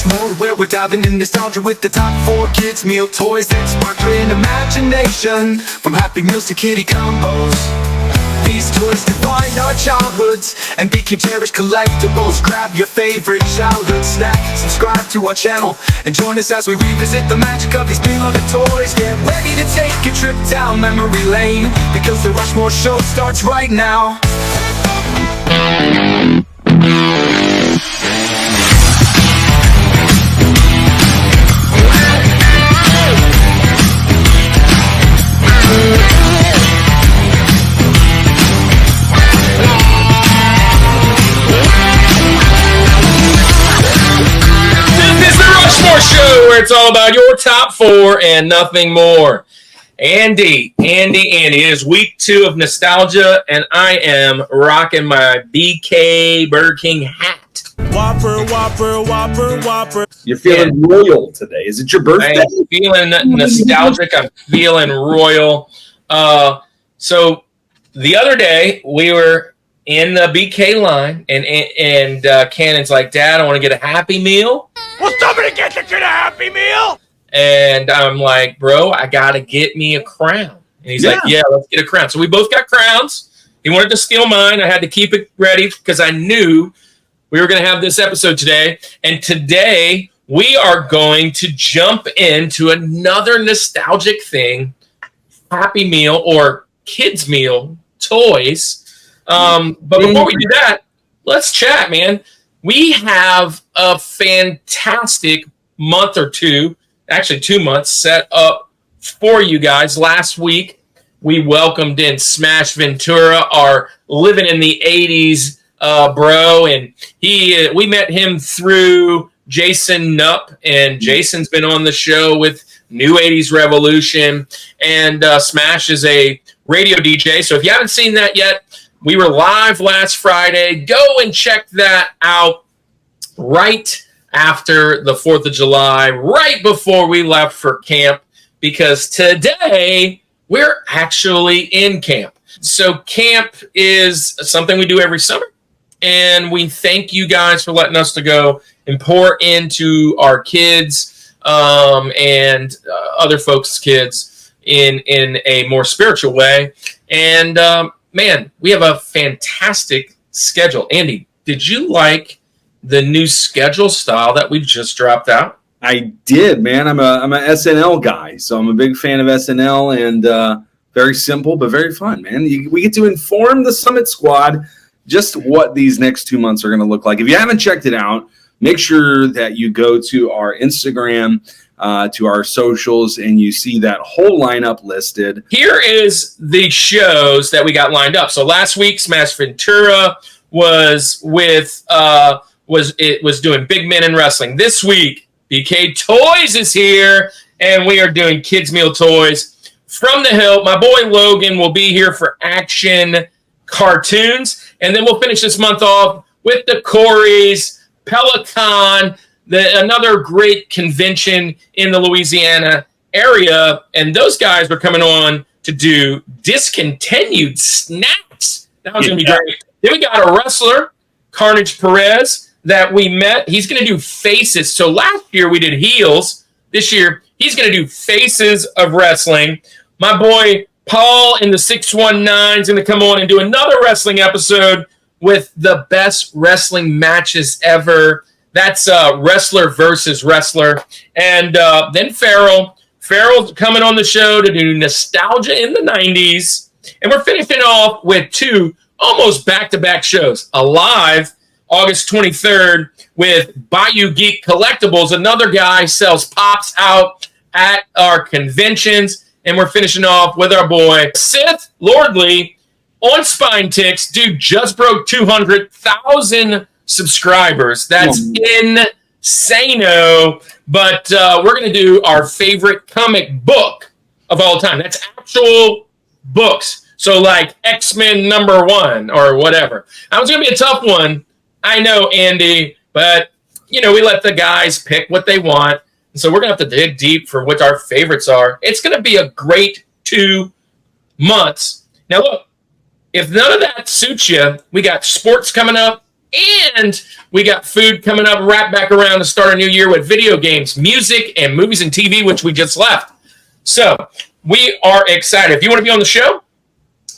Rushmore, where we're diving in nostalgia with the top 4 kids meal toys that sparkling imagination. From Happy Meals to kitty combos, these toys define our childhoods and became cherished collectibles. Grab your favorite childhood snack, subscribe to our channel, and join us as we revisit the magic of these beloved toys. Get ready to take a trip down memory lane, because the Rushmore show starts right now. Show where it's all about your top 4 and nothing more. Andy, it is week 2 of nostalgia, and I am rocking my BK Burger King hat. Whopper. You're feeling royal today. Is it your birthday? I'm feeling nostalgic. I'm feeling royal. So the other day we were in the BK line, and Cannon's like, "Dad, I want to get a Happy Meal." Will somebody get the kid a Happy Meal? And I'm like, "Bro, I gotta get me a crown." And he's like, "Yeah, let's get a crown." So we both got crowns. He wanted to steal mine. I had to keep it ready because I knew we were going to have this episode today. And today we are going to jump into another nostalgic thing, Happy Meal or Kids Meal toys. But before we do that, let's chat, man. We have a fantastic month or two, actually 2 months, set up for you guys. Last week, we welcomed in Smash Ventura, our living in the 80s bro, and we met him through Jason Nupp, and Jason's been on the show with New 80s Revolution, and Smash is a radio DJ. So if you haven't seen that yet, we were live last Friday. Go and check that out right after the 4th of July, right before we left for camp, because today we're actually in camp. So camp is something we do every summer, and we thank you guys for letting us to go and pour into our kids and other folks' kids in a more spiritual way. And man, we have a fantastic schedule. Andy, did you like the new schedule style that we just dropped out? I did, man. I'm a SNL guy, so I'm a big fan of SNL, and very simple but very fun, man. We get to inform the Summit Squad just what these next 2 months are going to look like. If you haven't checked it out, make sure that you go to our Instagram, to our socials, and you see that whole lineup listed. Here is the shows that we got lined up. So last week, Smash Ventura was doing Big Men in Wrestling. This week, BK Toys is here, and we are doing Kids Meal Toys. From the Hildt, my boy Logan will be here for action cartoons, and then we'll finish this month off with the Corys, Peli-Con, another great convention in the Louisiana area, and those guys are coming on to do Discontinued snacks. That was going to be great. Then we got a wrestler, Carnage Perez, that we met. He's going to do faces. So last year we did heels. This year he's going to do faces of wrestling. My boy Paul in the 619 is going to come on and do another wrestling episode with the best wrestling matches ever. That's wrestler versus wrestler. And then Farrell's coming on the show to do nostalgia in the 90s. And we're finishing off with 2 almost back-to-back shows. A live August 23rd with Bayou Geek Collectibles. Another guy sells pops out at our conventions. And we're finishing off with our boy Sith Lordley on Spine Ticks. Dude just broke 200,000 subscribers. That's insano. But we're going to do our favorite comic book of all time. That's actual books. So like X-Men #1 or whatever. That was going to be a tough one. I know, Andy. But, we let the guys pick what they want. And so we're going to have to dig deep for what our favorites are. It's going to be a great 2 months. Now, look, if none of that suits you, we got sports coming up. And we got food coming up, wrap back around to start a new year with video games, music, and movies and TV, which we just left. So we are excited. If you want to be on the show,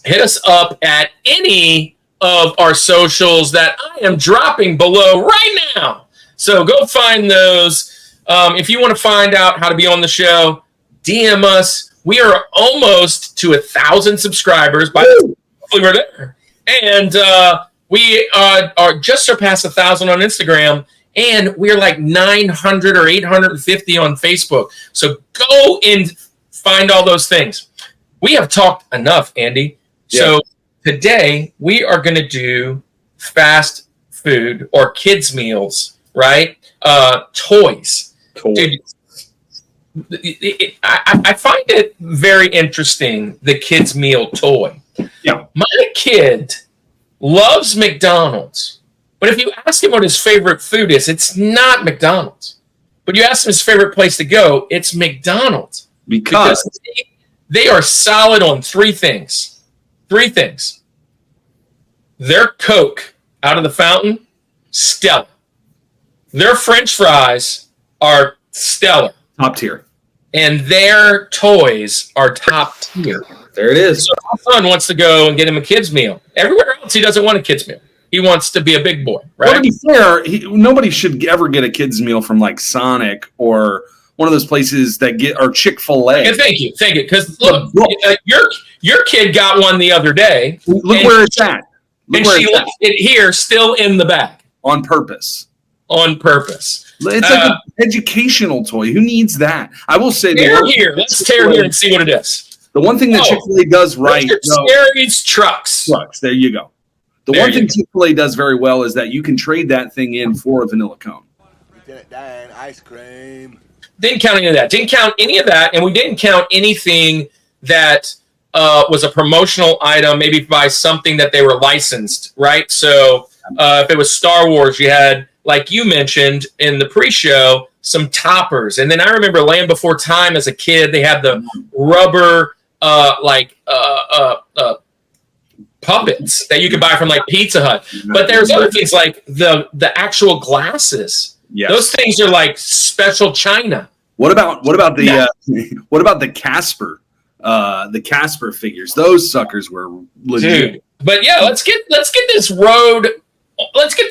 hit us up at any of our socials that I am dropping below right now. So go find those. If you want to find out how to be on the show, DM us. We are almost to 1,000 subscribers. Hopefully we're there. And we are just surpassed 1,000 on Instagram. And we're like 900 or 850 on Facebook. So go and find all those things. We have talked enough, Andy. Yeah. So today we are going to do fast food or kids meals, right? Toys. Dude, I find it very interesting, the kids meal toy. Yeah. My kid loves McDonald's, but if you ask him what his favorite food is, it's not McDonald's. But you ask him his favorite place to go, it's McDonald's. Because they are solid on three things. Their Coke out of the fountain, stellar. Their French fries are stellar. Top tier. And their toys are top tier. There it is. So my son wants to go and get him a kid's meal. Everywhere else, he doesn't want a kid's meal. He wants to be a big boy, right? Well, to be fair, nobody should ever get a kid's meal from like Sonic or one of those places that get or Chick-fil-A. Yeah, thank you. Because look, your kid got one the other day. Look where it's at. And she left it here, still in the bag. On purpose. It's like an educational toy. Who needs that? I will say, let's tear here and see what it is. The one thing that Chick-fil-A does right, Scary's trucks. There you go. The one thing Chick-fil-A does very well is that you can trade that thing in for a vanilla cone. Lieutenant Dan, ice cream. Didn't count any of that. Didn't count any of that, and we didn't count anything that was a promotional item, maybe by something that they were licensed, right? So if it was Star Wars, you had, like you mentioned in the pre-show, some toppers. And then I remember Land Before Time as a kid, they had the rubber puppets that you could buy from like Pizza Hut. But there's other things like the actual glasses. Yes. Those things are like special china. What about the Casper? The Casper figures. Those suckers were legit. Dude. But yeah, let's get this road. Let's get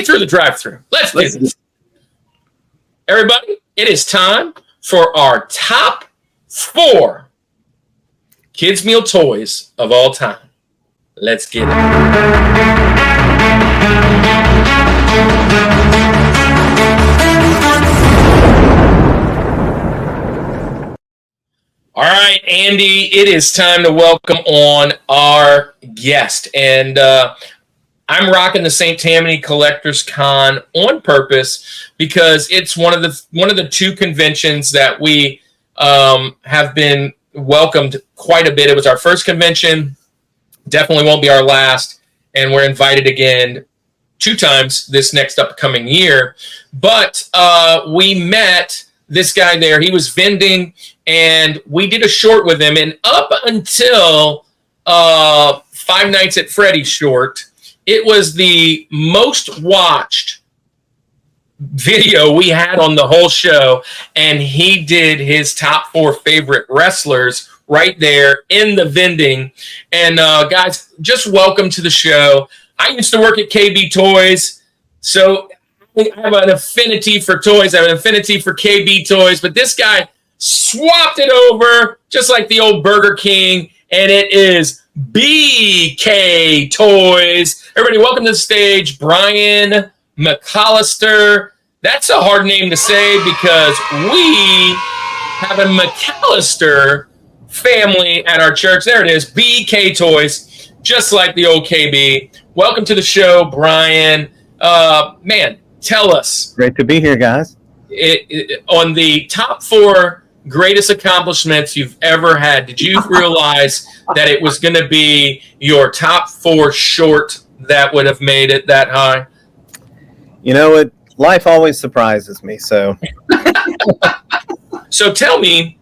through the drive-thru. Let's do this. Everybody, it is time for our top 4 kids meal toys of all time. Let's get it. All right, Andy, it is time to welcome on our guest. And I'm rocking the St. Tammany Collectors Con on purpose because it's one of the 2 conventions that we have been welcomed quite a bit. It was our first convention, definitely won't be our last, and we're invited again 2 times this next upcoming year. But we met this guy there. He was vending, and we did a short with him. And up until Five Nights at Freddy's short, it was the most watched video we had on the whole show. And he did his top 4 favorite wrestlers right there in the vending. And guys, just welcome to the show. I used to work at KB Toys, so I have an affinity for toys. I have an affinity for KB Toys, but this guy swapped it over just like the old Burger King, and it is BK Toys. Everybody, welcome to the stage, Brian McCollister. That's a hard name to say because we have a McCollister family at our church. There it is, BK Toys, just like the old KB. Welcome to the show, Brian. Man, tell us. Great to be here, guys. On the top 4 greatest accomplishments you've ever had, did you realize that it was going to be your top 4 short that would have made it that high? You know, life always surprises me. So, so tell me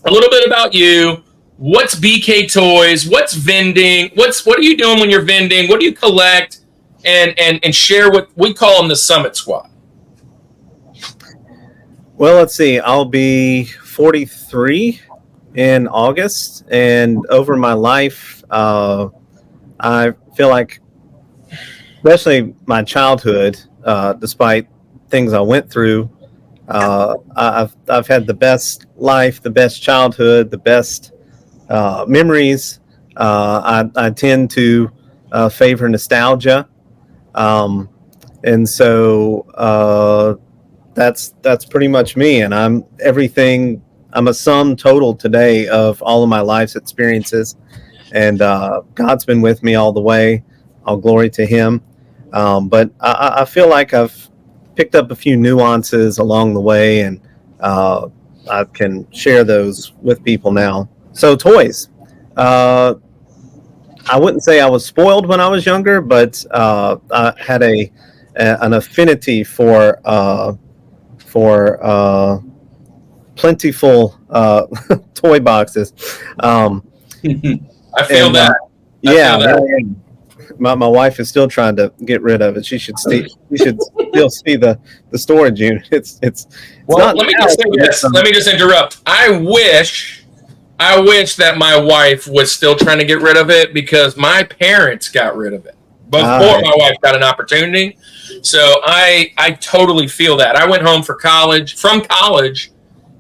a little bit about you. What's BK Toys? What's vending? What are you doing when you're vending? What do you collect? and share what we call them the Summit Squad. Well, let's see. I'll be 43 in August, and over my life, I feel like, especially my childhood, despite things I went through, I've had the best life, the best childhood, the best memories. I tend to favor nostalgia, and so that's pretty much me. And I'm everything. I'm a sum total today of all of my life's experiences, and God's been with me all the way. All glory to Him. But I feel like I've picked up a few nuances along the way, and I can share those with people now. So toys. I wouldn't say I was spoiled when I was younger, but I had an affinity for plentiful toy boxes. I feel that. My wife is still trying to get rid of it. She should still see the storage unit. It's well. Not let me just say this. Let me just interrupt. I wish that my wife was still trying to get rid of it, because my parents got rid of it before my wife got an opportunity. So I totally feel that. I went home from college,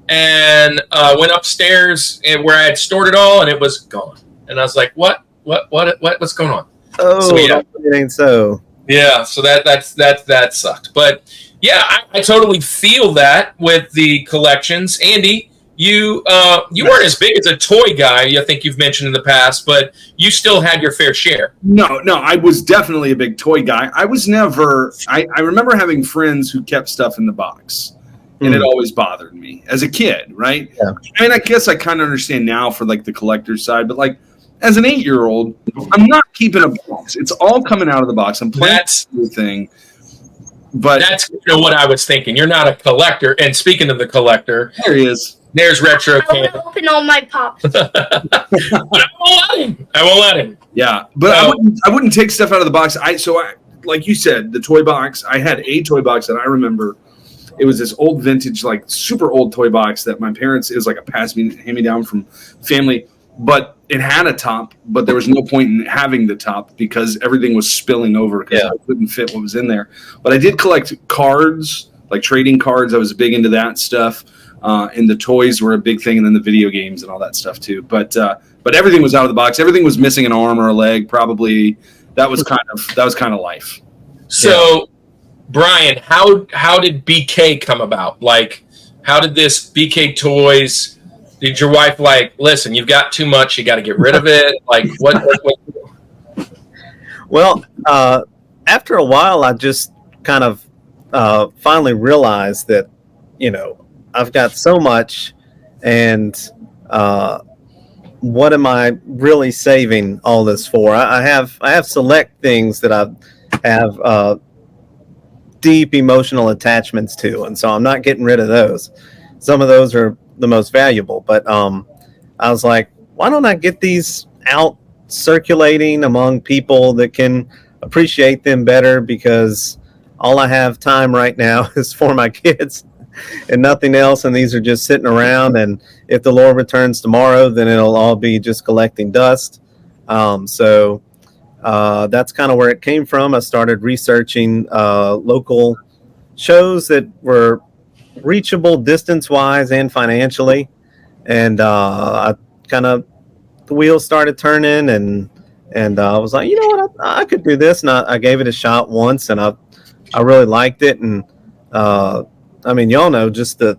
and went upstairs where I had stored it all, and it was gone. And I was like, what's going on? Oh, so, yeah. It ain't so. Yeah, so that sucked. But yeah, I totally feel that with the collections. Andy, you weren't as big as a toy guy, I think you've mentioned in the past, but you still had your fair share. No, I was definitely a big toy guy. I was never. I remember having friends who kept stuff in the box, and it always bothered me as a kid, right? Yeah. I mean, I guess I kind of understand now for like the collector's side, but like as an 8-year-old, I'm not keeping a box. It's all coming out of the box. I'm playing everything. But that's what I was thinking. You're not a collector. And speaking of the collector, there he is. There's Retro I want to open all my pops. I won't let him. Yeah, but I wouldn't take stuff out of the box. I like you said, the toy box. I had a toy box that I remember. It was this old vintage, like super old toy box that my parents, it was like a hand-me-down from family. But it had a top, but there was no point in having the top because everything was spilling over because I couldn't fit what was in there. But I did collect cards, like trading cards. I was big into that stuff. And the toys were a big thing, and then the video games and all that stuff too. But everything was out of the box. Everything was missing an arm or a leg. Probably that was kind of life. So, Brian, how did BK come about? Like, how did this BK Toys? Did your wife like, listen, you've got too much, you got to get rid of it? Like, what? Well, after a while, I just kind of finally realized that, I've got so much, and what am I really saving all this for? I have select things that I have deep emotional attachments to, and so I'm not getting rid of those. Some of those are the most valuable, but I was like, why don't I get these out circulating among people that can appreciate them better, because all I have time right now is for my kids and nothing else, and these are just sitting around, and if the Lord returns tomorrow, then it'll all be just collecting dust. So that's kind of where it came from. I started researching local shows that were reachable distance-wise and financially, and I kind of, the wheels started turning, and I was like, you know what, I could do this, and I gave it a shot once, and I really liked it. And I mean, y'all know just the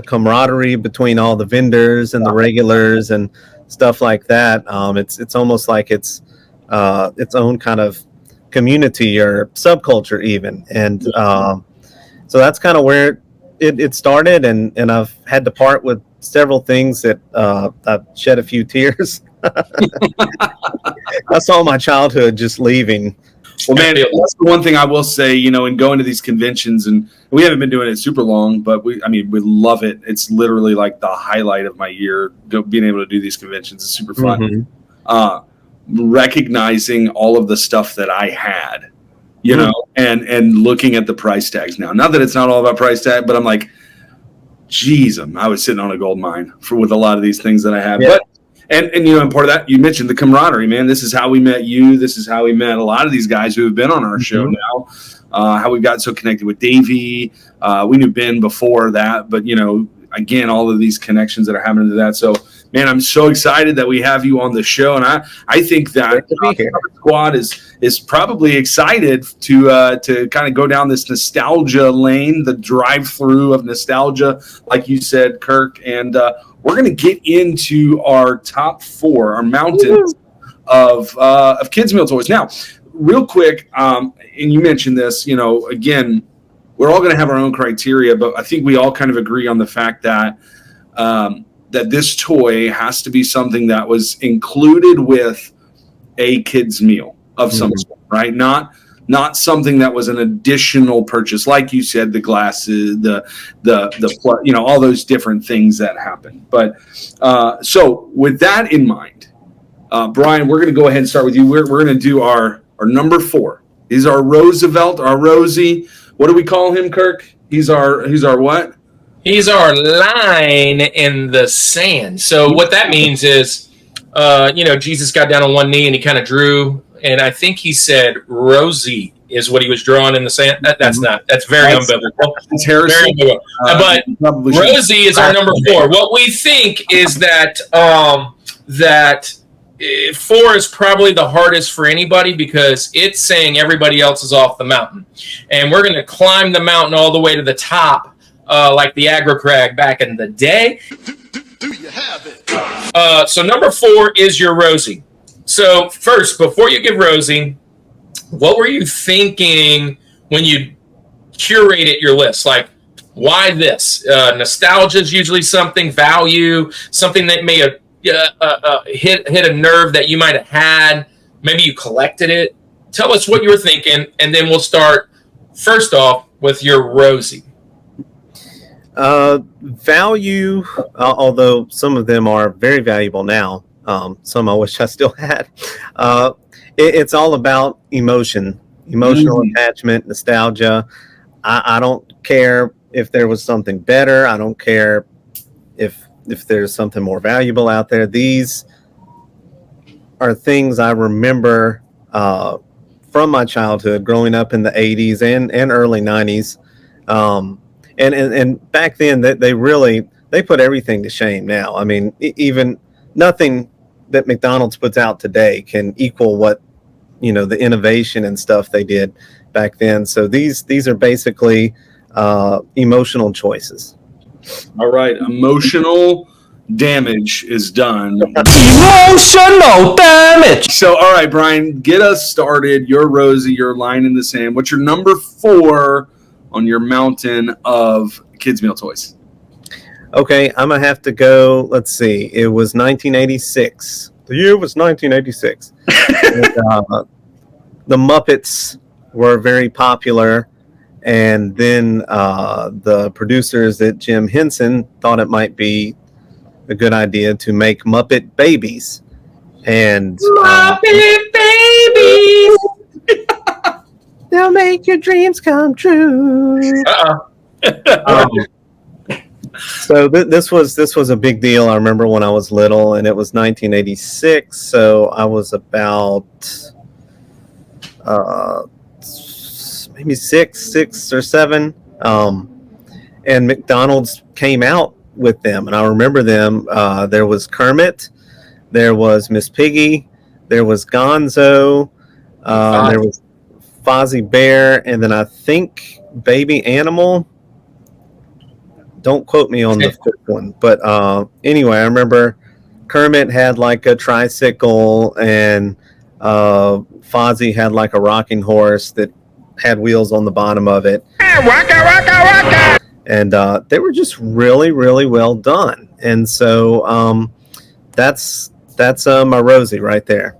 camaraderie between all the vendors and the regulars and stuff like that. It's almost like it's its own kind of community or subculture even, and so that's kind of where it started, and I've had to part with several things that I've shed a few tears. I saw my childhood just leaving. Well, man, that's the one thing I will say, in going to these conventions, and we haven't been doing it super long, but we love it. It's literally like the highlight of my year, being able to do these conventions. It's super fun. Mm-hmm. Recognizing all of the stuff that I had you know, and looking at the price tags now. Not that it's not all about price tag, but I'm like, geez, I was sitting on a gold mine with a lot of these things that I have. Yeah. But and you know, and part of that, you mentioned the camaraderie, man. This is how we met you. This is how we met a lot of these guys who have been on our show now. How we've gotten so connected with Davey. We knew Ben before that, but you know, again, all of these connections that are happening to that. So, man, I'm so excited that we have you on the show, and I think that the squad is probably excited to kind of go down this nostalgia lane, the drive-through of nostalgia, like you said, Kirk, and we're going to get into our top 4, our mountains of kids' meal toys. Now, real quick, and you mentioned this, you know, again, we're all going to have our own criteria, but I think we all kind of agree on the fact that that this toy has to be something that was included with a kid's meal of some sort, right? Not something that was an additional purchase, like you said, the glasses, the you know, all those different things that happen. But so with that in mind, Brian, we're going to go ahead and start with you. We're going to do our number 4. He's our Roosevelt, our Rosie. What do we call him, Kirk? He's our what? He's our line in the sand. So what that means is, you know, Jesus got down on one knee and he kind of drew, and I think he said Rosie is what he was drawing in the sand. That's very unbiblical. It's heresy. Very unbiblical. But Rosie is our number 4. What we think is that that 4 is probably the hardest for anybody because it's saying everybody else is off the mountain. And we're going to climb the mountain all the way to the top, like the aggro crag back in the day. Do you have it? So number 4 is your Rosie. So first, before you give Rosie, what were you thinking when you curated your list? Like, why this? Nostalgia is usually something, value, something that may have hit a nerve that you might have had. Maybe you collected it. Tell us what you were thinking, and then we'll start first off with your Rosie. Value, although some of them are very valuable now. Some I wish I still had. It's all about emotional attachment, nostalgia. I don't care if there was something better. I don't care if there's something more valuable out there. These are things I remember from my childhood, growing up in the 80s and early 90s. And back then, they put everything to shame now. I mean, even nothing that McDonald's puts out today can equal what, you know, the innovation and stuff they did back then. So these are basically emotional choices. All right, emotional damage is done. Emotional damage. So, all right, Brian, get us started. Your Rosie, your line in the sand. What's your number 4 on your mountain of kids' meal toys? Okay, I'm going to have to go. Let's see. It was 1986. The year was 1986. And, the Muppets were very popular. And then the producers at Jim Henson thought it might be a good idea to make Muppet Babies. And Muppet Babies! They'll make your dreams come true. So this was a big deal. I remember when I was little, and it was 1986. So I was about maybe six or seven. And McDonald's came out with them, and I remember them. There was Kermit, there was Miss Piggy, there was Gonzo, there was Fozzie Bear, and then I think Baby Animal. Don't quote me on the fifth one, but anyway, I remember Kermit had like a tricycle, and Fozzie had like a rocking horse that had wheels on the bottom of it. Waka, waka, waka! And they were just really, really well done. And so that's my Rosie right there.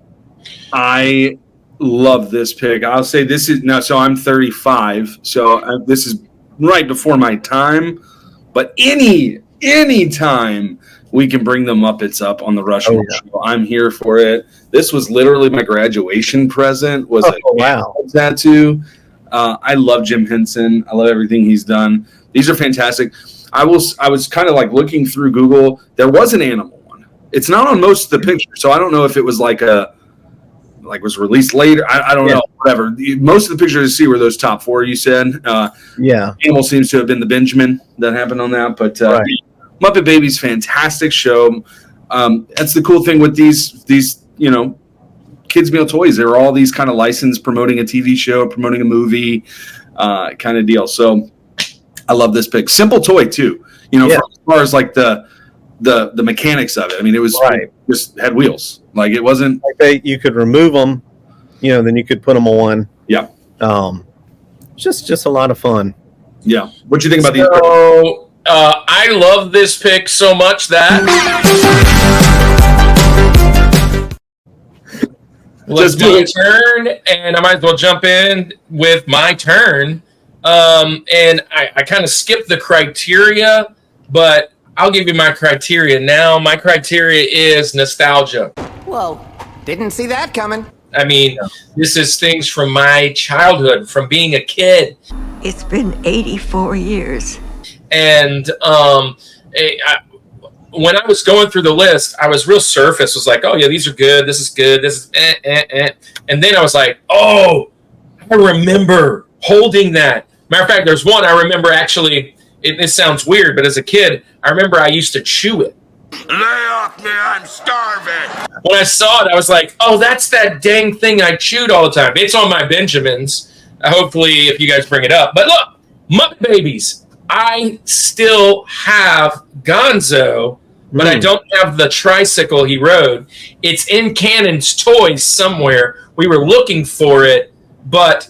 I love this pick. I'll say this is now. So I'm 35. So this is right before my time. But any time we can bring the Muppets up on the Rushmore show, I'm here for it. This was literally my graduation present. Was a tattoo. I love Jim Henson. I love everything he's done. These are fantastic. I was kind of like looking through Google. There was an animal one. It's not on most of the pictures, so I don't know if it was was released later. I don't know. Whatever. Most of the pictures I see were those top 4 you said. Animal seems to have been the Benjamin that happened on that. But Muppet Babies, fantastic show. That's the cool thing with these kids meal toys. They're all these kind of licensed, promoting a TV show, promoting a movie, kind of deal. So I love this pick. Simple toy too. As far as like the mechanics of it. I mean, it was just had wheels. Like it wasn't like you could remove them, then you could put them on. Yeah. Just a lot of fun. Yeah. What do you think about these? So, I love this pick so much that let's do a turn, and I might as well jump in with my turn. And I kind of skipped the criteria, but I'll give you my criteria now. My criteria is nostalgia. Whoa, didn't see that coming. I mean, this is things from my childhood, from being a kid. It's been 84 years. And when I was going through the list, I was real surface. Was like, oh, yeah, these are good. This is good. This is And then I was like, oh, I remember holding that. Matter of fact, there's one I remember actually. This sounds weird, but as a kid, I remember I used to chew it. Lay off me, I'm starving. When I saw it, I was like, oh, that's that dang thing I chewed all the time. It's on my Benjamins. Hopefully, if you guys bring it up. But look, Muppet Babies. I still have Gonzo, but I don't have the tricycle he rode. It's in Cannon's toys somewhere. We were looking for it, but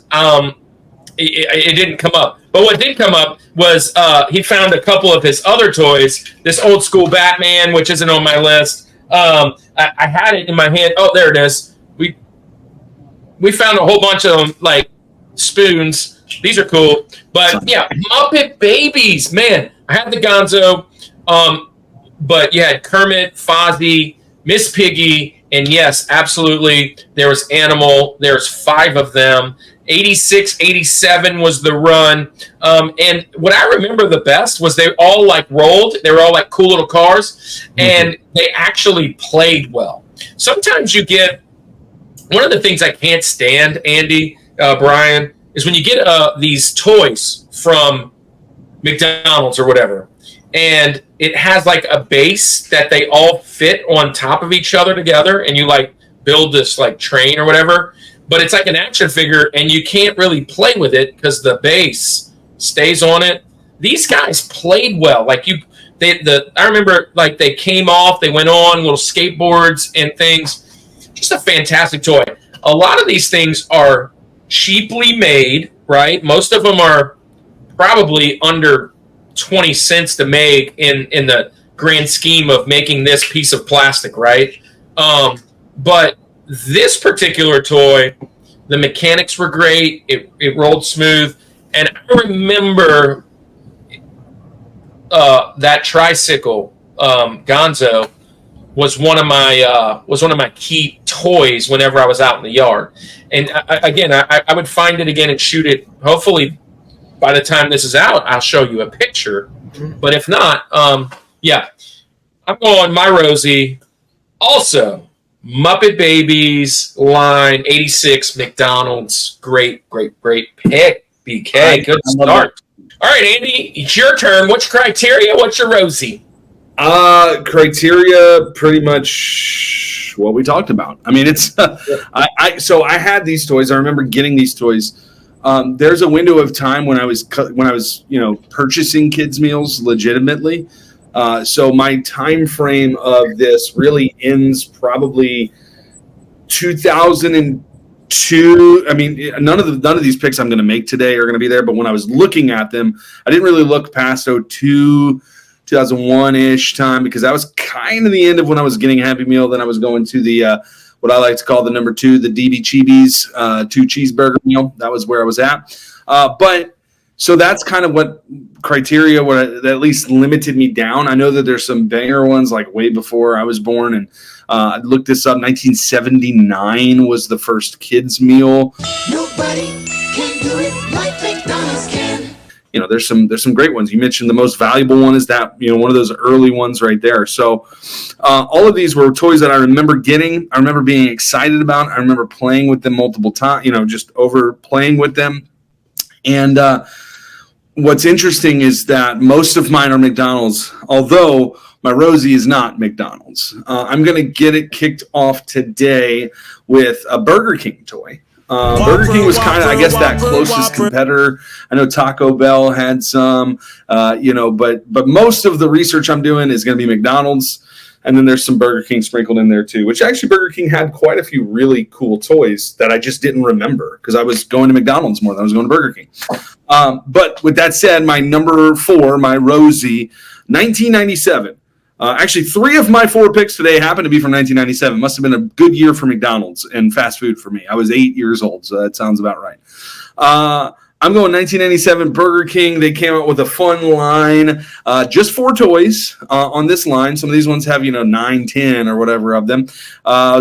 it didn't come up. But what did come up was he found a couple of his other toys. This old school Batman, which isn't on my list. I had it in my hand. Oh, there it is. We found a whole bunch of them, like spoons. These are cool. But yeah, Muppet Babies, man. I had the Gonzo, but you had Kermit, Fozzie, Miss Piggy, and yes, absolutely, there was Animal. There's 5 of them. 86, 87 was the run. And what I remember the best was they all like rolled. They were all like cool little cars, and they actually played well. Sometimes you get one of the things I can't stand, Andy, Brian, is when you get these toys from McDonald's or whatever, and it has like a base that they all fit on top of each other together, and you like build this like train or whatever. But it's like an action figure, and you can't really play with it because the base stays on it. These guys played well. Like I remember like they came off, they went on little skateboards and things. Just a fantastic toy. A lot of these things are cheaply made, right? Most of them are probably under 20 cents to make in the grand scheme of making this piece of plastic, right? But this particular toy, the mechanics were great. It rolled smooth, and I remember that tricycle, Gonzo, was one of my key toys whenever I was out in the yard. And I would find it again and shoot it. Hopefully, by the time this is out, I'll show you a picture. But if not, I'm going my Rosie. Also, Muppet Babies line 86 McDonald's. Great pick, BK. Good start. All right, Andy, it's your turn. What's your criteria? What's your Rosie? Criteria, pretty much what we talked about. I mean, it's so I had these toys. I remember getting these toys. There's a window of time when I was purchasing kids meals legitimately. So my time frame of this really ends probably 2002. I mean, none of these picks I'm going to make today are going to be there. But when I was looking at them, I didn't really look past 2001-ish time, because that was kind of the end of when I was getting Happy Meal. Then I was going to the what I like to call the number 2, the DB Chibis 2 cheeseburger meal. That was where I was at. So that's kind of what criteria that at least limited me down. I know that there's some banger ones like way before I was born, and I looked this up. 1979 was the first kids meal. Nobody can do it You know, there's some great ones. You mentioned the most valuable one is that, you know, one of those early ones right there. So all of these were toys that I remember getting. I remember being excited about. I remember playing with them multiple times, you know, just over playing with them. And what's interesting is that most of mine are McDonald's, although my Rosie is not McDonald's. I'm going to get it kicked off today with a Burger King toy. Burger King was kind of, I guess, that closest competitor. I know Taco Bell had some, you know, but most of the research I'm doing is going to be McDonald's. And then there's some Burger King sprinkled in there too, which actually Burger King had quite a few really cool toys that I just didn't remember because I was going to McDonald's more than I was going to Burger King. But with that said, my number 4, my Rosie, 1997. Actually, 3 of my 4 picks today happen to be from 1997. Must have been a good year for McDonald's and fast food for me. I was 8 years old, so that sounds about right. I'm going 1997 Burger King. They came out with a fun line, just 4 toys on this line. Some of these ones have, you know, 9, 10 or whatever of them.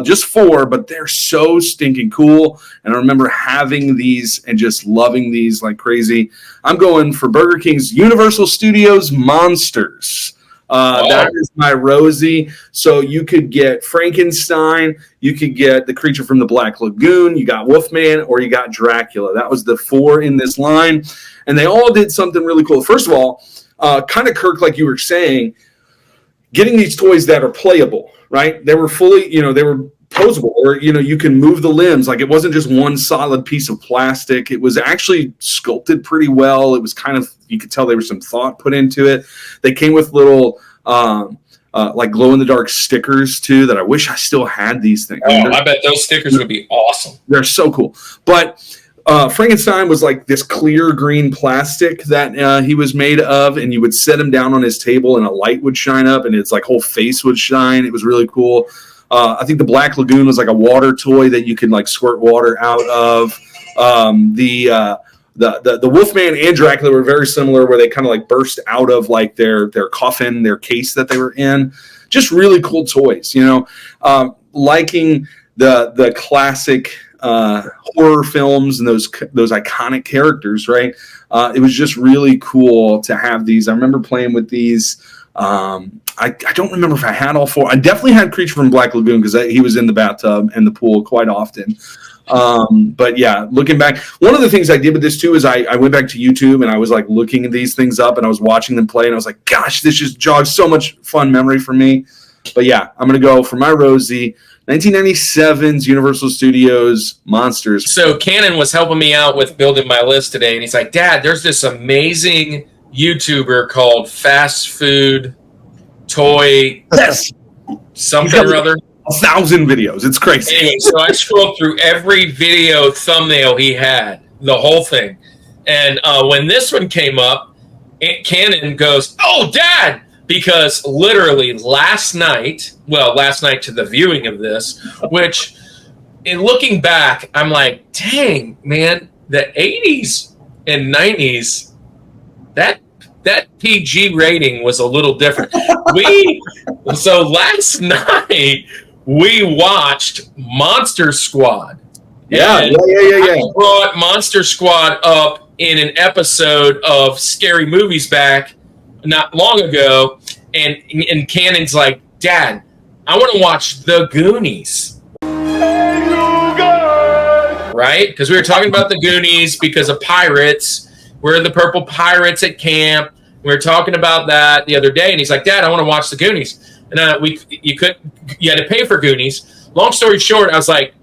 Just 4, but they're so stinking cool. And I remember having these and just loving these like crazy. I'm going for Burger King's Universal Studios Monsters. That is my Rosie. So you could get Frankenstein, you could get the creature from the Black Lagoon, you got Wolfman, or you got Dracula. That was the 4 in this line. And they all did something really cool. First of all, kind of Kirk, like you were saying, getting these toys that are playable, right? They were fully, you know, they were posable, or, you know, you can move the limbs. Like it wasn't just one solid piece of plastic. It was actually sculpted pretty well. It was kind of, you could tell there was some thought put into it. They came with little like glow in the dark stickers too that I wish I still had these things. I bet those stickers would be awesome. They're so cool. But Frankenstein was like this clear green plastic that he was made of, and you would set him down on his table and a light would shine up and his like whole face would shine. It was really cool. I think the Black Lagoon was like a water toy that you could like squirt water out of. The Wolfman and Dracula were very similar, where they kind of like burst out of like their coffin, their case that they were in. Just really cool toys, you know. Liking the classic horror films and those iconic characters, right? It was just really cool to have these. I remember playing with these. I don't remember if I had all 4. I definitely had Creature from Black Lagoon because he was in the bathtub and the pool quite often. But yeah, looking back, one of the things I did with this too is I went back to YouTube and I was like looking at these things up and I was watching them play and I was like, gosh, this just jogs so much fun memory for me. But yeah, I'm going to go for my Rosie, 1997's Universal Studios Monsters. So Cannon was helping me out with building my list today, and he's like, Dad, there's this amazing YouTuber called Fast Food Toy something or other. 1,000 videos. It's crazy. Anyway, so I scrolled through every video thumbnail he had, the whole thing. And when this one came up, Cannon goes, "Oh, Dad!" Because literally last night to the viewing of this, which in looking back, I'm like, dang, man, the 80s and 90s, that PG rating was a little different. So last night we watched Monster Squad. Yeah. I brought Monster Squad up in an episode of Scary Movies back not long ago, and Cannon's like, Dad, I want to watch The Goonies. Right? Because we were talking about The Goonies because of pirates. We're the purple pirates at camp. We were talking about that the other day, and he's like, Dad, I want to watch The Goonies. And you had to pay for Goonies. Long story short, I was like,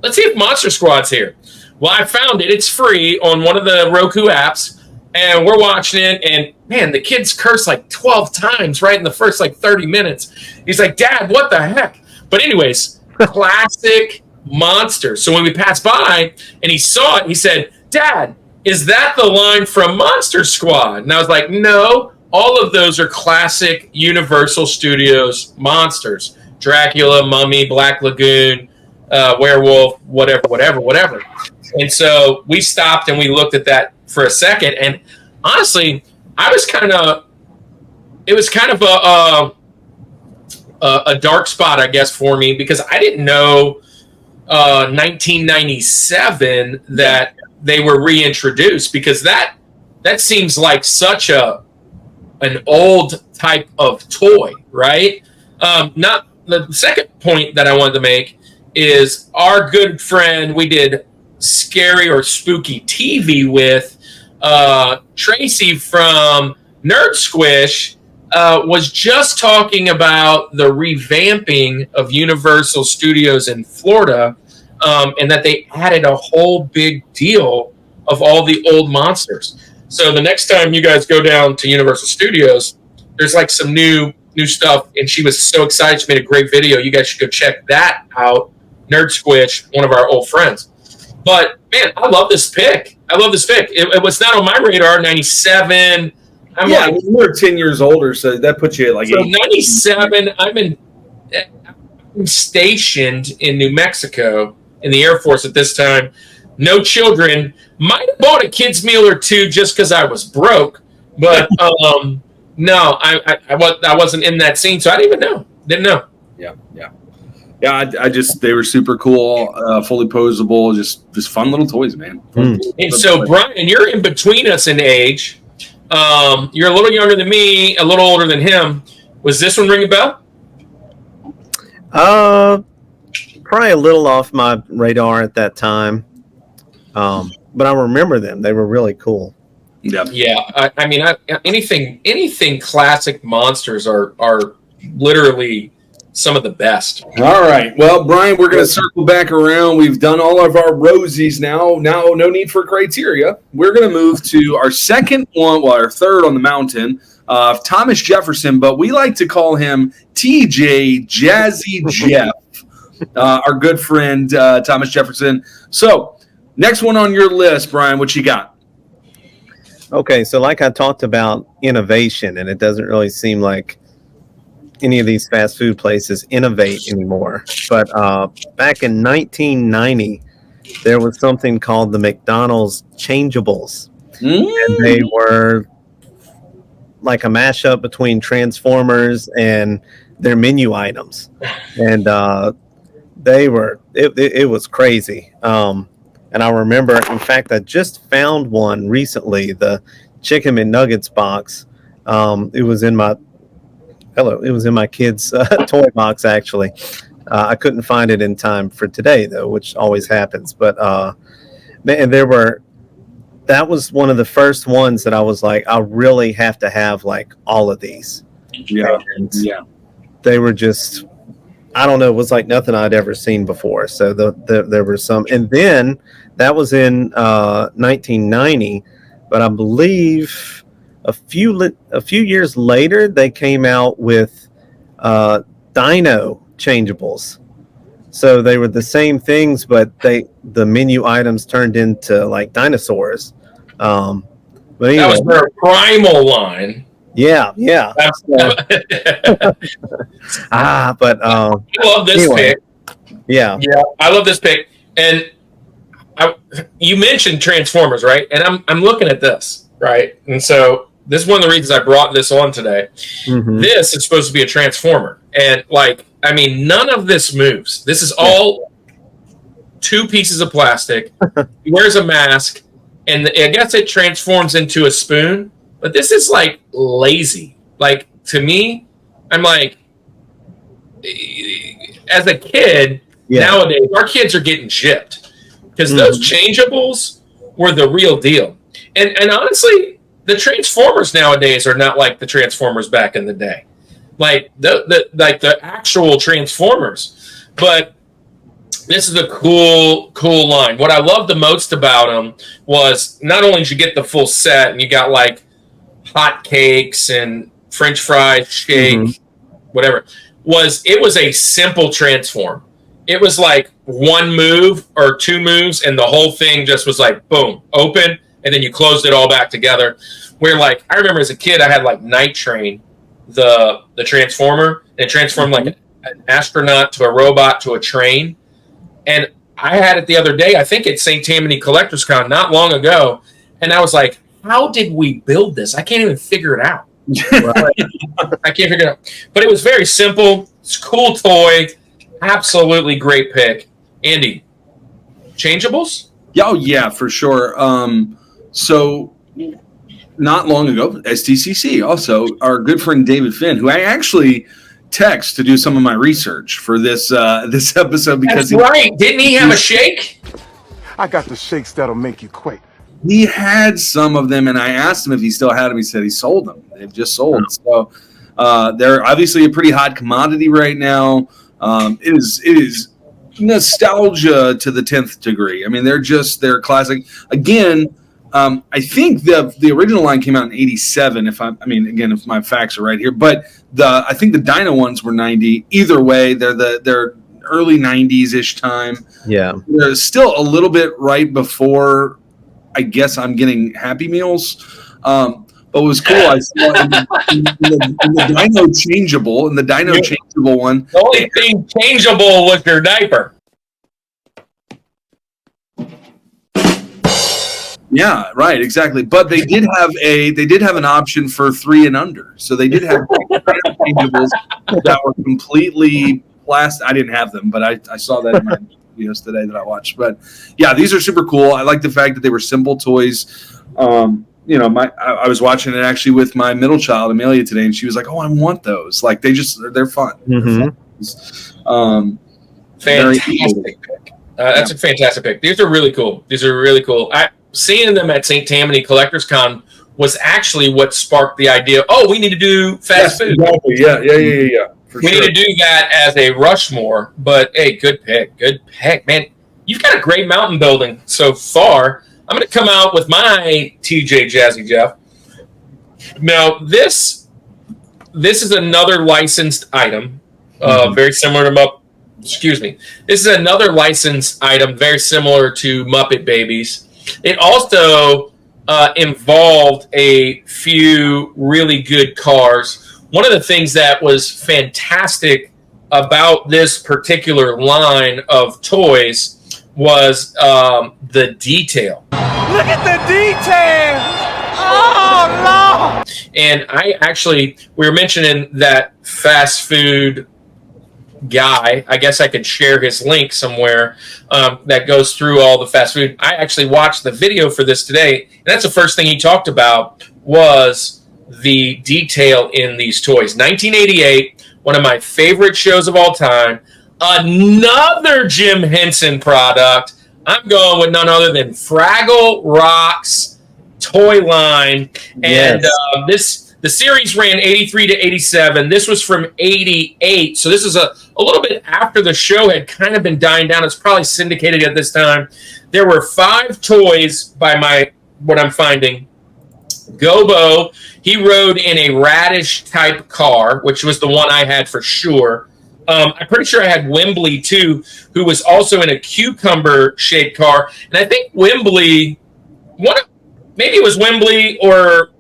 let's see if Monster Squad's here. Well, I found it. It's free on one of the Roku apps. And we're watching it, and man, the kids curse like 12 times right in the first like 30 minutes. He's like, Dad, what the heck? But anyways, classic monsters. So when we passed by and he saw it, he said, Dad, is that the line from Monster Squad? And I was like, no, all of those are classic Universal Studios monsters. Dracula, Mummy, Black Lagoon, Werewolf, whatever. And so we stopped and we looked at that for a second, and honestly, it was kind of a dark spot, I guess, for me, because I didn't know 1997 that they were reintroduced, because that seems like such an old type of toy, right? Not the second point that I wanted to make is our good friend we did scary or spooky TV with, Tracy from Nerd Squish, was just talking about the revamping of Universal Studios in Florida, and that they added a whole big deal of all the old monsters. So the next time you guys go down to Universal Studios, there's like some new stuff, and she was so excited. She made a great video. You guys should go check that out. Nerd Squish, one of our old friends. But man, I love this pick. It was not on my radar. 97. We were 10 years older, so that puts you at like 97. I'm stationed in New Mexico in the Air Force at this time. No children. Might have bought a kid's meal or two just because I was broke, but no, I wasn't in that scene, so I didn't know. Yeah, they were super cool, fully posable, just fun little toys, man. And so, Brian, you're in between us in age. You're a little younger than me, a little older than him. Was this one ring a bell? Probably a little off my radar at that time. But I remember them. They were really cool. Yeah. I mean, anything classic monsters are literally some of the best. All right. Well, Brian, we're going to circle back around. We've done all of our rosies now. Now, no need for criteria. We're going to move to our second one, our third on the mountain, Thomas Jefferson, but we like to call him TJ Jazzy Jeff, our good friend, Thomas Jefferson. So, next one on your list, Brian, what you got? Okay, so like I talked about innovation, and it doesn't really seem like any of these fast food places innovate anymore. But back in 1990, there was something called the McDonald's Changeables. And they were like a mashup between Transformers and their menu items. And it was crazy. And I remember, in fact, I just found one recently, the Chicken McNuggets box. It was in my kid's toy box, actually. I couldn't find it in time for today, though, which always happens. But man, that was one of the first ones that I was like, I really have to have like all of these. Yeah. They were just, I don't know, it was like nothing I'd ever seen before. So there were some, and then that was in 1990, but I believe a few years later they came out with Dino Changeables. So they were the same things, but the menu items turned into like dinosaurs. But anyway, that was their primal line. Yeah. But I love this pick. Yeah, I love this pick. And you mentioned Transformers, right? And I'm looking at this, right? And so this is one of the reasons I brought this on today. Mm-hmm. This is supposed to be a Transformer, and none of this moves. This is all two pieces of plastic. He wears a mask, and I guess it transforms into a spoon. But this is like lazy. Like, to me, I'm like, as a kid, nowadays, our kids are getting gypped. Because those changeables were the real deal. And honestly, the Transformers nowadays are not like the Transformers back in the day. Like the actual Transformers. But this is a cool line. What I loved the most about them was not only did you get the full set and you got like hot cakes and French fries, shake, whatever. It was a simple transform. It was like one move or two moves, and the whole thing just was like, boom, open, and then you closed it all back together. Where, like, I remember as a kid, I had, like, Night Train, the Transformer, and it transformed, like, an astronaut to a robot to a train. And I had it the other day, I think at St. Tammany Collectors Con, not long ago, and I was like, how did we build this? I can't even figure it out. I can't figure it out. But it was very simple. It's a cool toy. Absolutely great pick. Andy, changeables? Oh yeah, for sure. So not long ago, STCC also our good friend David Finn, who I actually text to do some of my research for this this episode because That's right. Didn't he have a shake? I got the shakes that'll make you quake. he had some of them, and I asked him if he still had them. He said he sold them. They've just sold. So they're obviously a pretty hot commodity right now. It is nostalgia to the 10th degree. I mean, they're classic. Again, I think the original line came out in '87. If my facts are right here, but I think the Dyno ones were '90. Either way, they're early '90s ish time. Yeah, They're still a little bit right before, I guess, I'm getting Happy Meals. But what was cool, I saw in the Dyno changeable, changeable one. The only thing changeable was your diaper. Yeah, right, exactly. But they did have an option for 3 and under. So they did have changeables that were completely plastic. I didn't have them, but I saw that in my videos today that I watched. But yeah, these are super cool. I like the fact that they were simple toys. I was watching it actually with my middle child, Amelia, today, and she was like, "Oh, I want those! Like they're fun." Mm-hmm. Fantastic pick. That's a fantastic pick. These are really cool. Seeing them at St. Tammany Collectors Con was actually what sparked the idea. Oh, we need to do fast food. Exactly. Yeah. We need to do that as a Rushmore. But hey, good pick, man. You've got a great mountain building so far. I'm going to come out with my TJ Jazzy Jeff. Now, this is another licensed item, very similar to Excuse me. This is another licensed item, very similar to Muppet Babies. It also involved a few really good cars. One of the things that was fantastic about this particular line of toys was the detail. Look at the details! Oh, Lord! And we were mentioning that fast food guy. I guess I could share his link somewhere that goes through all the fast food. I actually watched the video for this today, and that's the first thing he talked about was the detail in these toys. 1988, one of my favorite shows of all time. Another Jim Henson product. I'm going with none other than Fraggle Rock's toy line. And the series ran 83 to 87. This was from 88. So this is a little bit after the show had kind of been dying down. It's probably syndicated at this time. There were 5 toys by what I'm finding. Gobo, he rode in a Radish type car, which was the one I had for sure. I'm pretty sure I had Wembley too, who was also in a cucumber shaped car. And I think Wembley, maybe it was Wembley or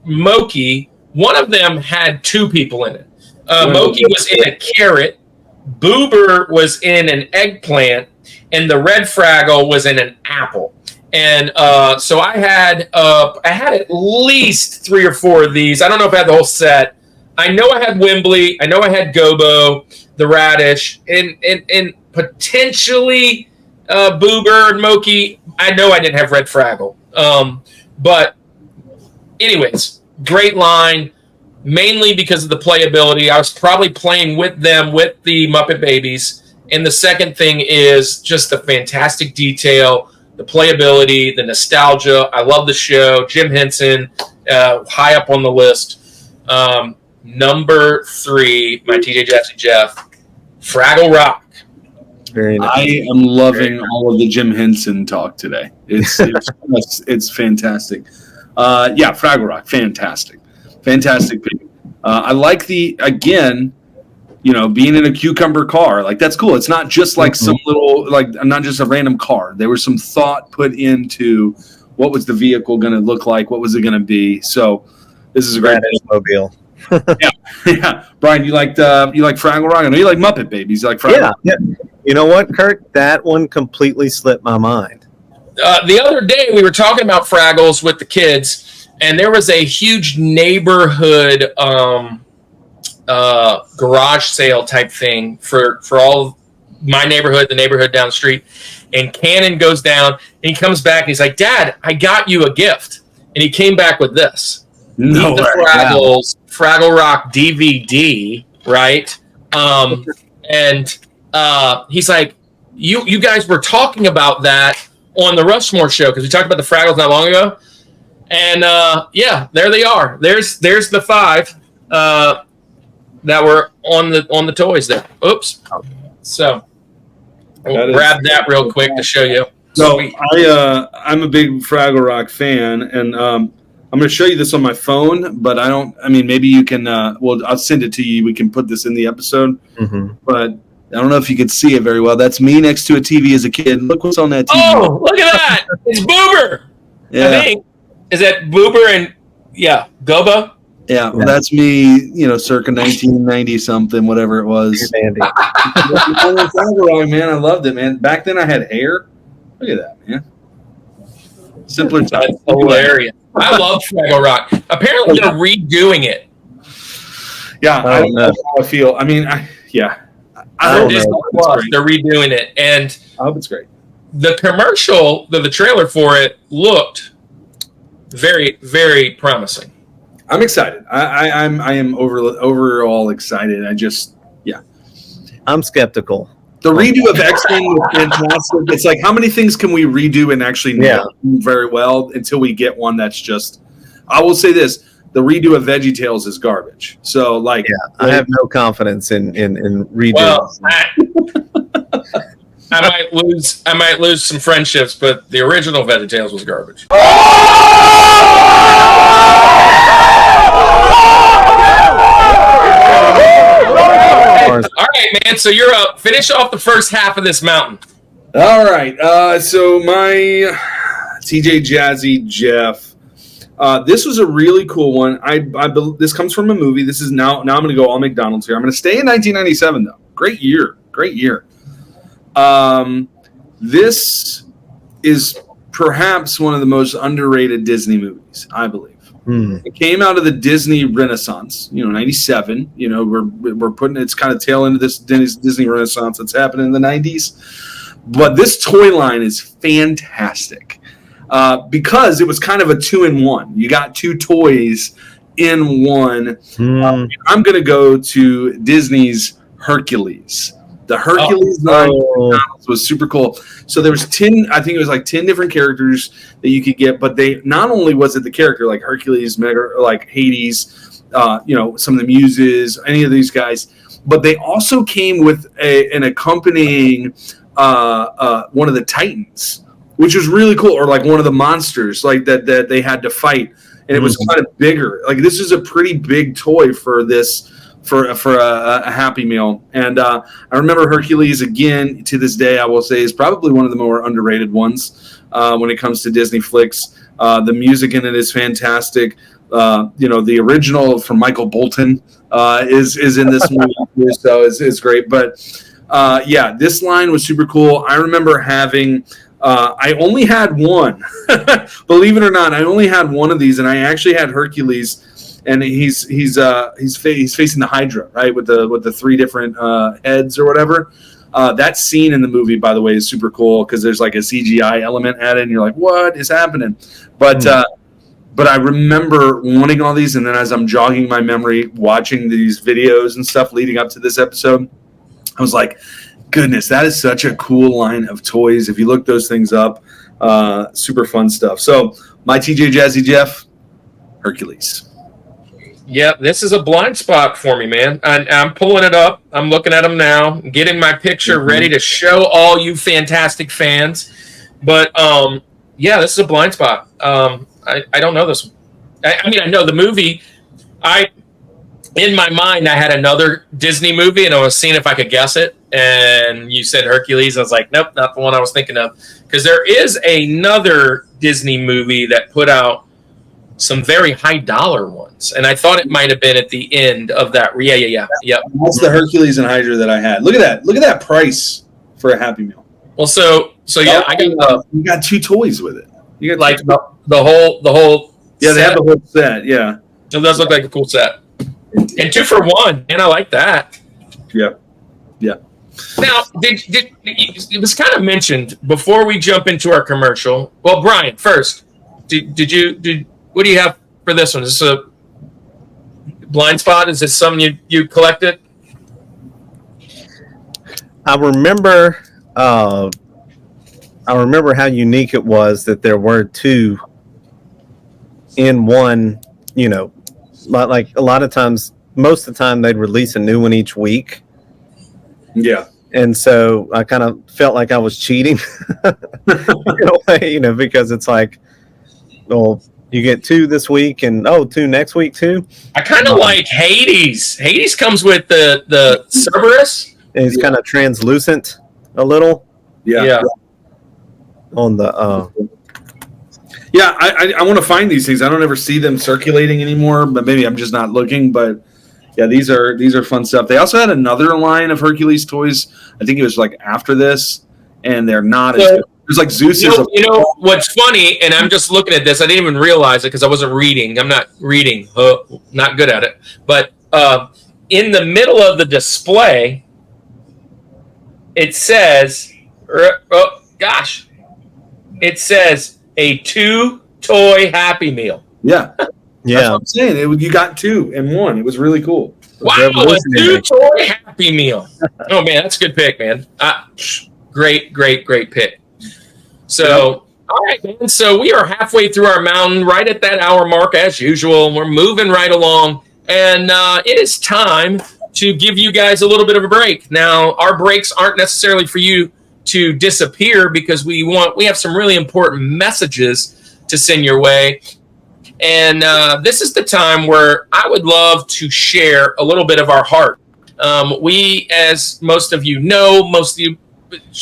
Moki, one of them had 2 people in it. Moki was in a carrot, Boober was in an eggplant, and the red Fraggle was in an apple. And so I had at least 3 or 4 of these. I don't know if I had the whole set. I know I had Wembley. I know I had Gobo, the Radish, and potentially Boober and Moki. I know I didn't have red Fraggle. But anyways, great line, mainly because of the playability. I was probably playing with them with the Muppet Babies. And the second thing is just the fantastic detail, the playability, the nostalgia. I love the show. Jim Henson, high up on the list. Number 3, my TJ Jazzy Jeff, Fraggle Rock. Very nice. I am loving all of the Jim Henson talk today. It's fantastic. Fraggle Rock, fantastic pick. I like being in a cucumber car. Like, that's cool. It's not just like some little, not just a random car. There was some thought put into what was the vehicle going to look like, what was it going to be. So this is a great mobile. yeah. Brian, you like Fraggle Rock? I know you like Muppet Babies. You like Fraggle Rock? Yeah. You know what, Kurt? That one completely slipped my mind. The other day we were talking about Fraggles with the kids, and there was a huge neighborhood garage sale type thing for all my neighborhood, the neighborhood down the street, and Cannon goes down, and he comes back, and he's like, Dad, I got you a gift. And he came back with this. No Meet the way. Fraggles, Fraggle Rock DVD, right? And he's like, you guys were talking about that on the Rushmore show, because we talked about the Fraggles not long ago. And yeah, there they are. There's the 5 that were on the toys there. Oops. So we'll grab that real quick to show you. So I'm a big Fraggle Rock fan, and I'm going to show you this on my phone, but maybe you can, I'll send it to you. We can put this in the episode, but I don't know if you could see it very well. That's me next to a TV as a kid. Look what's on that TV. Oh, look at that. It's Boober. Yeah. I think. Is that Boober and, Gobo? Yeah, well, that's me, circa 1990 something, whatever it was. Fraggle Rock, man, I loved it, man. Back then I had hair. Look at that, man. Simpler times. That's hilarious. I love Fraggle Rock. Apparently they're redoing it. Yeah, I don't know how I feel. I mean, I hope Disney Plus, they're redoing it. And I hope it's great. The commercial, the trailer for it looked very, very promising. I'm excited. I am overall excited. I'm skeptical. The redo of X-Men was fantastic. It's like, how many things can we redo and actually nail very well until we get one that's just, I will say this, the redo of VeggieTales is garbage. So I have no confidence in redoing. Well, I might lose some friendships, but the original VeggieTales was garbage. All right, man. So you're up. Finish off the first half of this mountain. All right. So my TJ Jazzy Jeff. This was a really cool one. This comes from a movie. This is now I'm going to go all McDonald's here. I'm going to stay in 1997 though. Great year. This is perhaps one of the most underrated Disney movies, I believe. It came out of the Disney Renaissance, 97. We're putting it's kind of tail into this Disney Renaissance that's happening in the 90s. But this toy line is fantastic because it was kind of a 2-in-1. You got 2 toys in one. I'm going to go to Disney's Hercules. The Hercules line was super cool. So there was 10, I think it was like 10 different characters that you could get, but they not only was it the character like Hercules, like Hades, some of the Muses, any of these guys, but they also came with an accompanying one of the Titans, which was really cool, or like one of the monsters like that they had to fight, and it was kind of bigger. Like this is a pretty big toy for this. For a Happy Meal. And I remember Hercules, again, to this day, I will say, is probably one of the more underrated ones when it comes to Disney flicks. The music in it is fantastic. The original from Michael Bolton is in this movie, so it's great. But, this line was super cool. I remember having... I only had one. Believe it or not, I only had one of these, and I actually had Hercules... And he's facing the Hydra, right, with the 3 different heads or whatever. That scene in the movie, by the way, is super cool because there's like a CGI element added, and you're like, what is happening? But I remember wanting all these, and then as I'm jogging my memory, watching these videos and stuff leading up to this episode, I was like, goodness, that is such a cool line of toys. If you look those things up, super fun stuff. So my TJ Jazzy Jeff, Hercules. Yep, this is a blind spot for me, man. I'm pulling it up. I'm looking at them now, getting my picture ready to show all you fantastic fans. But, this is a blind spot. I don't know this one. I know the movie. In my mind, I had another Disney movie, and I was seeing if I could guess it. And you said Hercules. I was like, nope, not the one I was thinking of. Because there is another Disney movie that put out some very high dollar ones, and I thought it might have been at the end of that. Yeah. That's the Hercules and Hydra that I had. Look at that price for a Happy Meal. Well, so yeah, I got you got 2 toys with it. You got like the whole. Yeah, they have the whole set. Yeah, it does look like a cool set. And 2 for 1, and I like that. Yeah. Now, it was kind of mentioned before we jump into our commercial. Well, Brian, first, what do you have for this one? Is this a blind spot? Is this something you collected? I remember how unique it was that there were two in one. You know, like a lot of times, most of the time they'd release a new one each week. Yeah. And so I kind of felt like I was cheating in a way, you know, because it's like, well, you get two this week and two next week too. I kind of like Hades. Hades comes with the Cerberus. It's kind of translucent a little. Yeah. On the I want to find these things. I don't ever see them circulating anymore, but maybe I'm just not looking. But yeah, these are fun stuff. They also had another line of Hercules toys. I think it was like after this, and they're not as good. There's like Zeus. You know what's funny, and I'm just looking at this. I didn't even realize it because I wasn't reading. I'm not reading. Not good at it. But in the middle of the display, it says, it says a 2-toy Happy Meal. Yeah. That's what I'm saying. You got two in one. It was really cool. Wow, a 2-toy Happy Meal. Oh, man, that's a good pick, man. Great pick. So, all right, man. So we are halfway through our mountain, right at that hour mark as usual. We're moving right along. And it is time to give you guys a little bit of a break. Now, our breaks aren't necessarily for you to disappear because we have some really important messages to send your way. And this is the time where I would love to share a little bit of our heart. We, as most of you know, most of you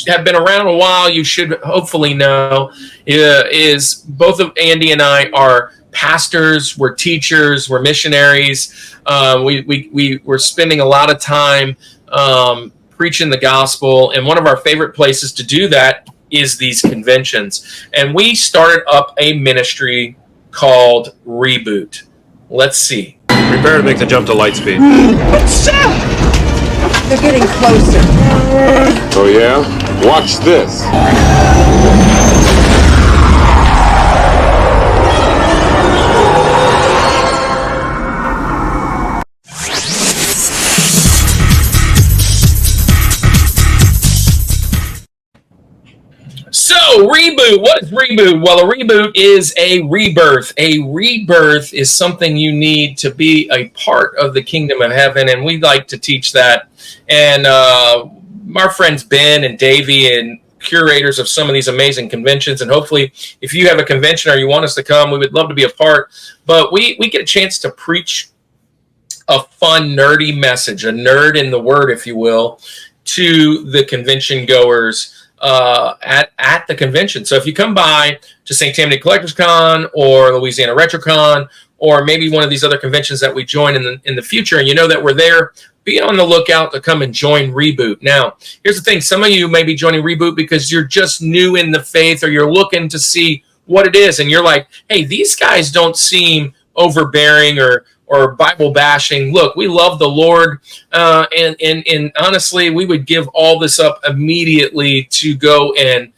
have been around a while, you should hopefully know, is both of Andy and I are pastors, we're teachers, we're missionaries. We're spending a lot of time preaching the gospel, and one of our favorite places to do that is these conventions. And we started up a ministry called Reboot. Let's see. Prepare to make the jump to light speed. They're getting closer. Oh yeah? Watch this. So, Reboot. What is Reboot? Well, a reboot is a rebirth. A rebirth is something you need to be a part of the kingdom of heaven, and we like to teach that. And our friends Ben and Davey and curators of some of these amazing conventions, and hopefully if you have a convention or you want us to come, we would love to be a part. But we get a chance to preach a fun, nerdy message, a nerd in the word, if you will, to the convention goers at the convention. So if you come by to St. Tammany Collectors Con or Louisiana RetroCon, or maybe one of these other conventions that we join in the future, and you know that we're there, be on the lookout to come and join Reboot. Now, here's the thing. Some of you may be joining Reboot because you're just new in the faith, or you're looking to see what it is, and you're like, hey, these guys don't seem overbearing or Bible bashing. Look, we love the Lord, and honestly, we would give all this up immediately to go and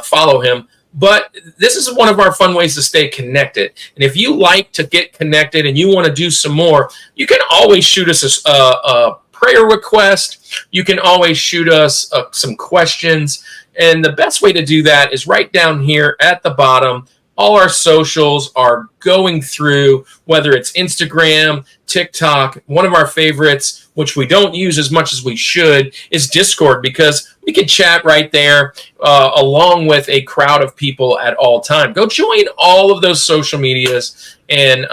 follow him. But this is one of our fun ways to stay connected. And if you like to get connected and you want to do some more, you can always shoot us a prayer request. You can always shoot us some questions. And the best way to do that is right down here at the bottom. All our socials are going through, whether it's Instagram, TikTok. One of our favorites, which we don't use as much as we should, is Discord, because we can chat right there along with a crowd of people at all time. Go join all of those social medias and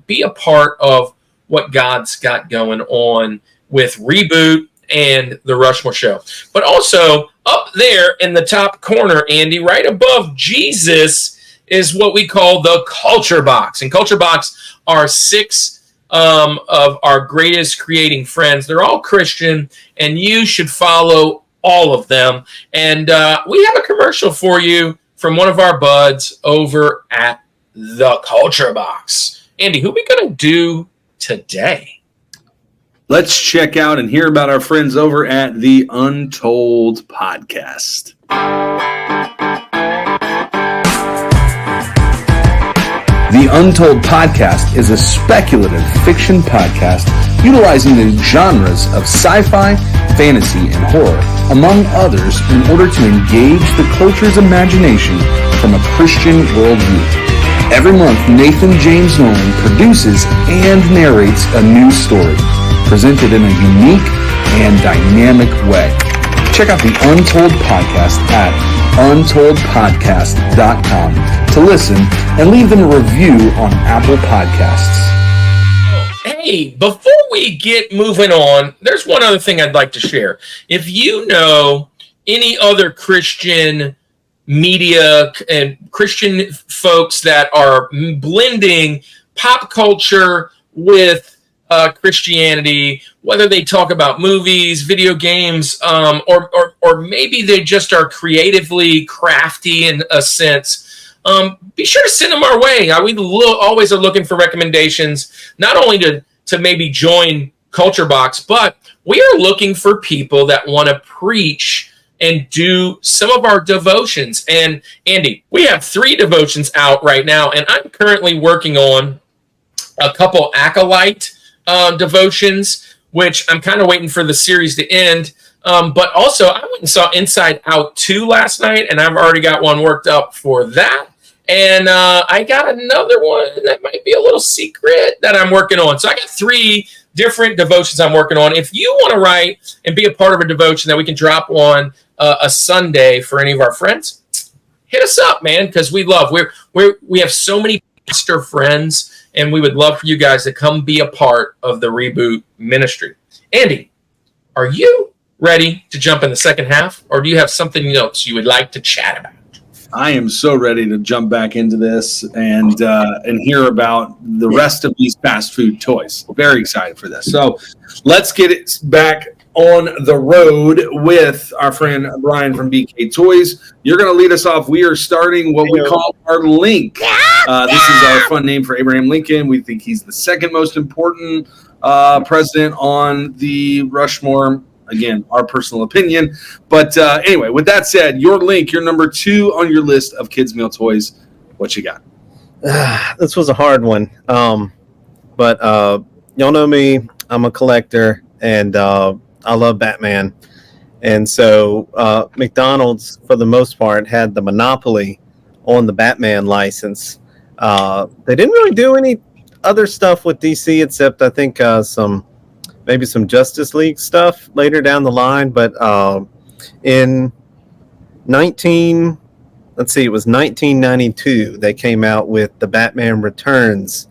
be a part of what God's got going on with Reboot and the Rushmore Show. But also up there in the top corner, Andy, right above Jesus, is what we call the Culture Box. And Culture Box are 6 of our greatest creating friends. They're all Christian, and you should follow all of them. And we have a commercial for you from one of our buds over at the Culture Box. Andy, who are we going to do today? Let's check out and hear about our friends over at the Untold Podcast. The Untold Podcast is a speculative fiction podcast utilizing the genres of sci-fi, fantasy, and horror, among others, in order to engage the culture's imagination from a Christian worldview. Every month, Nathan James Nolan produces and narrates a new story, presented in a unique and dynamic way. Check out the Untold Podcast at untoldpodcast.com to listen and leave them a review on Apple Podcasts. Hey, before we get moving on, there's one other thing I'd like to share. If you know any other Christian media and Christian folks that are blending pop culture with Christianity, whether they talk about movies, video games, or maybe they just are creatively crafty in a sense, be sure to send them our way. We always are looking for recommendations, not only to maybe join Culture Box, but we are looking for people that want to preach and do some of our devotions. And Andy, we have 3 devotions out right now, and I'm currently working on a couple Acolyte devotions, which I'm kind of waiting for the series to end. But also, I went and saw Inside Out 2 last night, and I've already got one worked up for that. And I got another one that might be a little secret that I'm working on. So I got 3 different devotions I'm working on. If you want to write and be a part of a devotion that we can drop on a Sunday for any of our friends, hit us up, man, because we have so many pastor friends, and we would love for you guys to come be a part of the Reboot ministry. Andy, are you ready to jump in the second half, or do you have something else you would like to chat about? I am so ready to jump back into this and hear about the rest of these fast food toys. Very excited for this. So let's get it back on the road with our friend Brian from BK Toys. You're going to lead us off. We are starting what we call our link. This is our fun name for Abraham Lincoln. We think he's the second most important president on the Rushmore. Again, our personal opinion. But anyway, with that said, your link, your number 2 on your list of kids' meal toys. What you got? This was a hard one. But y'all know me. I'm a collector, and I love Batman. And so McDonald's, for the most part, had the monopoly on the Batman license. They didn't really do any other stuff with DC except, I think, maybe some Justice League stuff later down the line. But in 1992, they came out with the Batman Returns.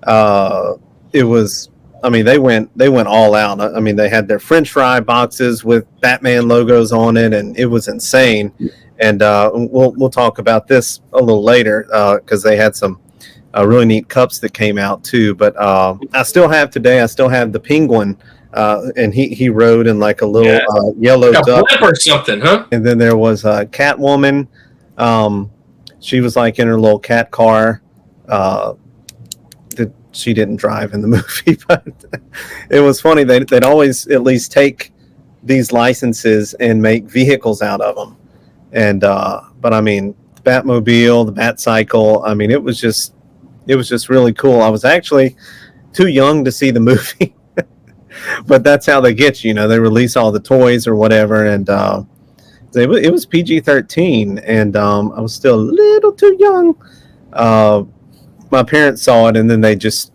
It was, they went all out. They had their French fry boxes with Batman logos on it, and it was insane. And we'll talk about this a little later because they had some really neat cups that came out too. But I still have the Penguin, and he rode in like a little yellow duck or something, huh? And then there was Catwoman. She was like in her little cat car. She didn't drive in the movie, but it was funny. They'd always at least take these licenses and make vehicles out of them. And but the Batmobile, the Batcycle. It was just really cool. I was actually too young to see the movie, but that's how they get you. They release all the toys or whatever, and it was PG-13, and I was still a little too young. My parents saw it, and then they just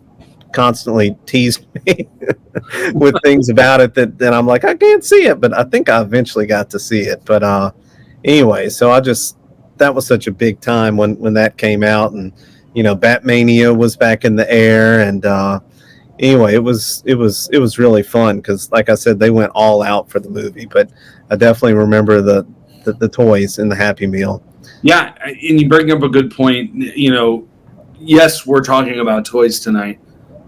constantly teased me with things about it that I'm like, I can't see it, but I think I eventually got to see it. But anyway, so that was such a big time when that came out, and Batmania was back in the air, and anyway, it was really fun because, like I said, they went all out for the movie. But I definitely remember the toys in the Happy Meal. Yeah, and you bring up a good point. Yes, we're talking about toys tonight,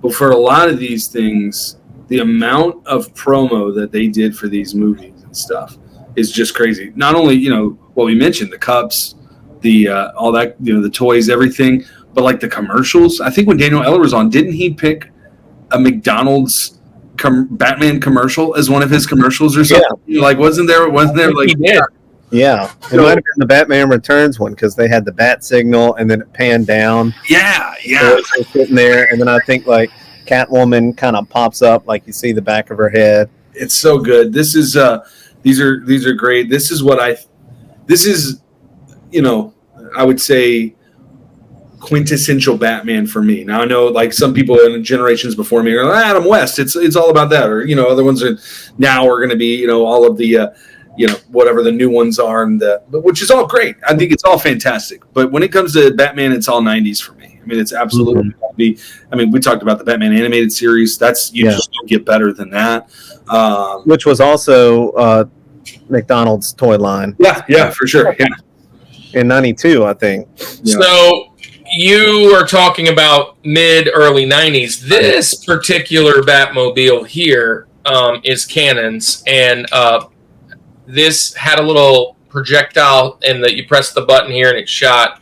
but for a lot of these things, the amount of promo that they did for these movies and stuff is just crazy. Not only what we mentioned, the cups, the all that, the toys, everything. But like the commercials, I think when Daniel Eller was on, didn't he pick a McDonald's Batman commercial as one of his commercials or something? Yeah. Like, wasn't there like? He did. Yeah, it might have been the Batman Returns one because they had the bat signal and then it panned down. Yeah. So it's sitting there, and then I think like Catwoman kind of pops up, like you see the back of her head. It's so good. This is these are great. This is I would say quintessential Batman for me. Now I know like some people in generations before me are like, Adam West. It's all about that, or other ones are going to be all of the whatever the new ones are, which is all great. I think it's all fantastic. But when it comes to Batman, it's all 90s for me. I mean, it's absolutely. I mean, we talked about the Batman animated series. Just don't get better than that. Which was also McDonald's toy line. Yeah, for sure. Yeah. In 92, I think. Yeah. So you are talking about early 90s. This particular Batmobile here is Cannon's, and this had a little projectile, and that you press the button here and it shot,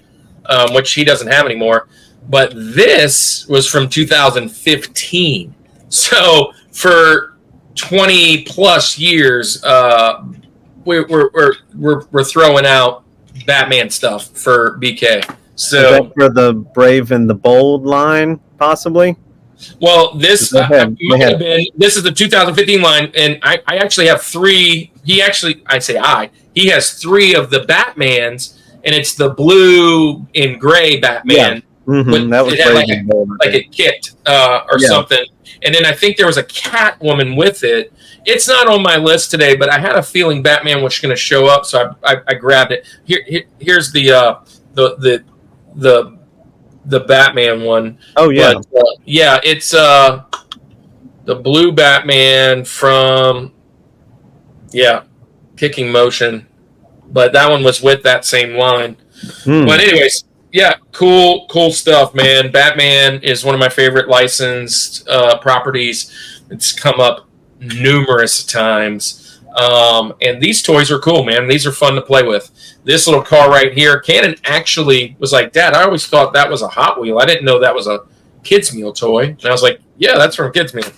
which he doesn't have anymore. But this was from 2015. So for 20 plus years, we're throwing out Batman stuff for BK. So is that for the Brave and the Bold line, possibly? Well, this is the 2015 line, and I actually have three. He has 3 of the Batmans, and it's the blue and gray Batman. Yeah. Mm-hmm. That was like a kit or something. And then I think there was a Catwoman with it. It's not on my list today, but I had a feeling Batman was going to show up, so I grabbed it. Here's the Batman one. Oh yeah, but, it's the blue Batman from Kicking Motion, but that one was with that same line. But anyways. Yeah, cool stuff, man. Batman is one of my favorite licensed properties. It's come up numerous times. And these toys are cool, man. These are fun to play with. This little car right here, Cannon actually was like, Dad, I always thought that was a Hot Wheel. I didn't know that was a Kids Meal toy. And I was like, yeah, that's from Kids Meal.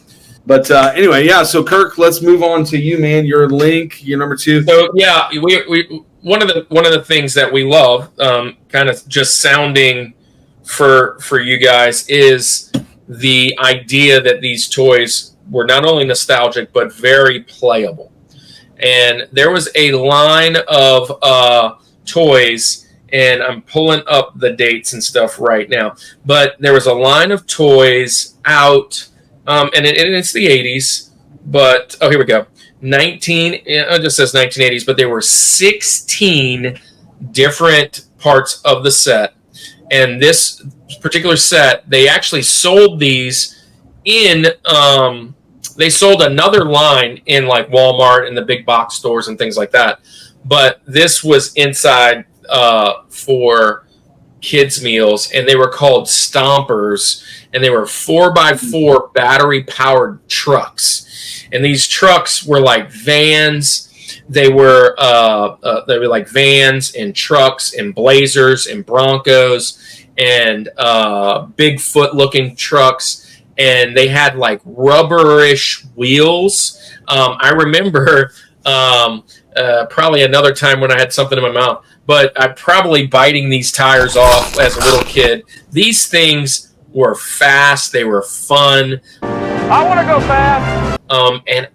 But anyway, so Kirk, let's move on to you, man. Your Link, your number 2. So yeah, we one of the things that we love, kind of just sounding for you guys, is the idea that these toys were not only nostalgic but very playable. And there was a line of toys, and I'm pulling up the dates and stuff right now. But there was a line of toys out. And it's the 80s, but here we go. It just says 1980s, but there were 16 different parts of the set. And this particular set, they actually sold these they sold another line in like Walmart and the big box stores and things like that. But this was inside for kids meals, and they were called Stompers, and they were 4x4 battery powered trucks. And these trucks were like vans. They were like vans and trucks and Blazers and Broncos and Bigfoot looking trucks. And they had like rubberish wheels. I remember probably another time when I had something in my mouth, but I'm probably biting these tires off as a little kid. These things were fast. They were fun. I want to go fast. And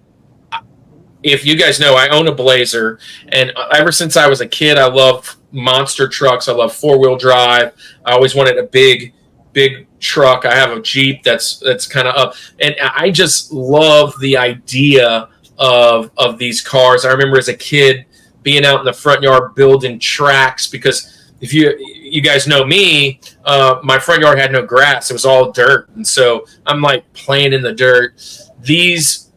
if you guys know, I own a Blazer, and ever since I was a kid, I love monster trucks. I love 4-wheel drive. I always wanted a big truck. I have a Jeep that's kind of up, and I just love the idea of these cars. I remember as a kid being out in the front yard building tracks, because if you guys know me, my front yard had no grass. It was all dirt. And so I'm like playing in the dirt. These,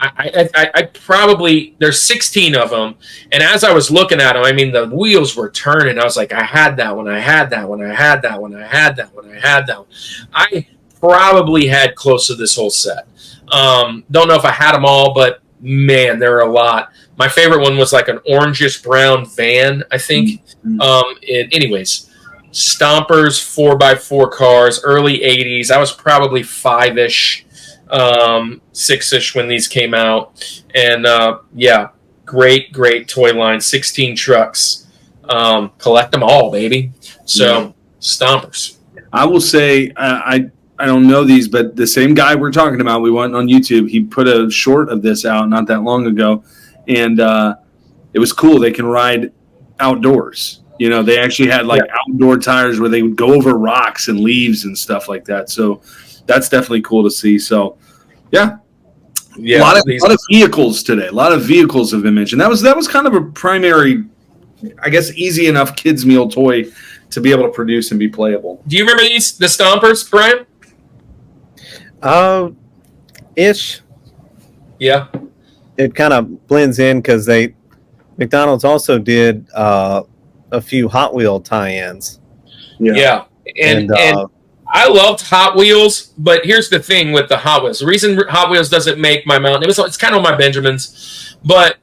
I probably, there's 16 of them. And as I was looking at them, I mean, the wheels were turning. I was like, I had that one. I had that one. I had that one. I had that one. I had that one. I probably had close to this whole set. Don't know if I had them all, but man, there were a lot. My favorite one was like an orangish brown van, I think. Anyways, Stompers, 4x4 cars, early 80s. I was probably 5-ish. 6-ish when these came out. And great toy line. 16 trucks. Collect them all, baby. So stompers. I will say I don't know these, but the same guy we're talking about, we went on YouTube. He put a short of this out not that long ago, and it was cool. They can ride outdoors. You know, they actually had like outdoor tires where they would go over rocks and leaves and stuff like that. So that's definitely cool to see. So a lot of vehicles today. A lot of vehicles have been mentioned. That was kind of a primary, I guess, easy enough kids meal toy to be able to produce and be playable. Do you remember the stompers, Brian? Ish. Yeah. It kind of blends in because McDonald's also did a few Hot Wheel tie-ins. Yeah. And I loved Hot Wheels, but here's the thing with the Hot Wheels. The reason Hot Wheels doesn't make my mountain, it's kind of on my Benjamins, but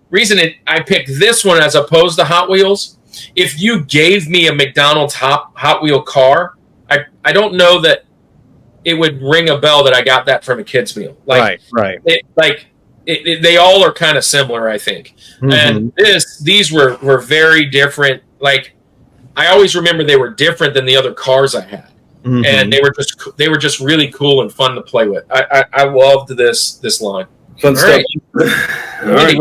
reason I picked this one as opposed to Hot Wheels, if you gave me a McDonald's Hot Wheel car, I don't know that it would ring a bell that I got that from a kid's meal. Like, right. They all are kind of similar, I think. Mm-hmm. And these were very different. Like, I always remember they were different than the other cars I had. Mm-hmm. And they were just really cool and fun to play with. I loved this line. Fun stuff. Andy,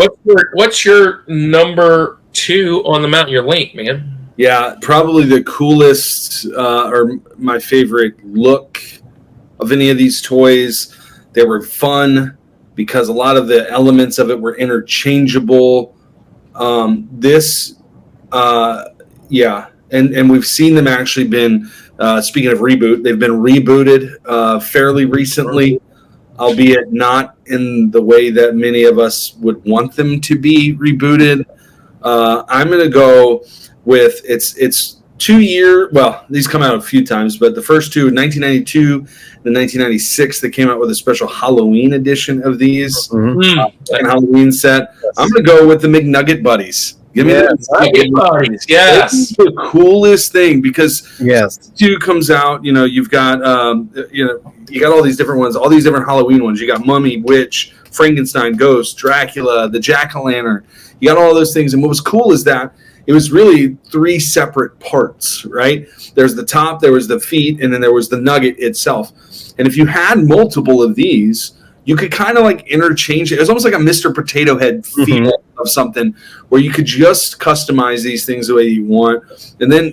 what's your number 2 on the Mount Your Link, man? Yeah, probably the coolest or my favorite look of any of these toys. They were fun because a lot of the elements of it were interchangeable. And we've seen them actually been, speaking of reboot, they've been rebooted fairly recently, albeit not in the way that many of us would want them to be rebooted. I'm going to go with it's 2 year. Well, these come out a few times, but the first two, 1992 and 1996, they came out with a special Halloween edition of these. And Halloween set. I'm going to go with the McNugget Buddies. Give me the McNugget Buddies. Yes, this is the coolest thing because 2 comes out. You know, you've got you got all these different ones, all these different Halloween ones. You got Mummy, Witch, Frankenstein, Ghost, Dracula, the Jack-o'-lantern. You got all those things. And what was cool is that it was really 3 separate parts, right? There's the top, there was the feet, and then there was the nugget itself. And if you had multiple of these, you could kind of like interchange it. It was almost like a Mr. Potato Head feet of something where you could just customize these things the way you want. And then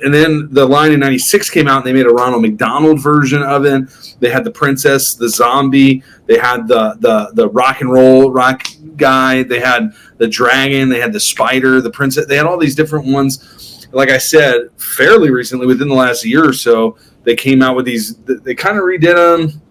the line in 96 came out and they made a Ronald McDonald version of it. They had the princess, the zombie, they had the rock and roll rock guy, they had the dragon, they had the spider, the princess, they had all these different ones. Like I said, fairly recently, within the last year or so, they came out with these, they kind of redid them.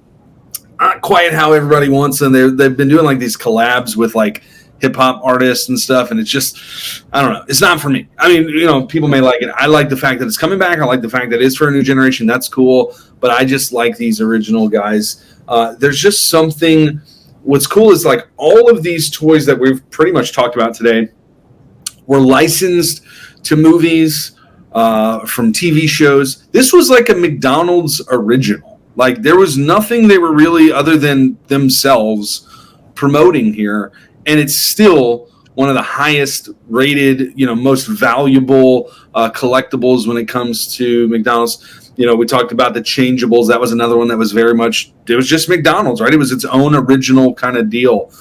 Not quite how everybody wants them. They've been doing like these collabs with like hip hop artists and stuff, and it's just, I don't know. It's not for me. I mean, you know, people may like it. I like the fact that it's coming back. I like the fact that it's for a new generation. That's cool. But I just like these original guys. There's just something. What's cool is like all of these toys that we've pretty much talked about today were licensed to movies, from TV shows. This was like a McDonald's original. Like, there was nothing they were really, other than themselves, promoting here. And it's still one of the highest rated, most valuable collectibles when it comes to McDonald's. We talked about the changeables. That was another one that was very much, it was just McDonald's, right? It was its own original kind of deal.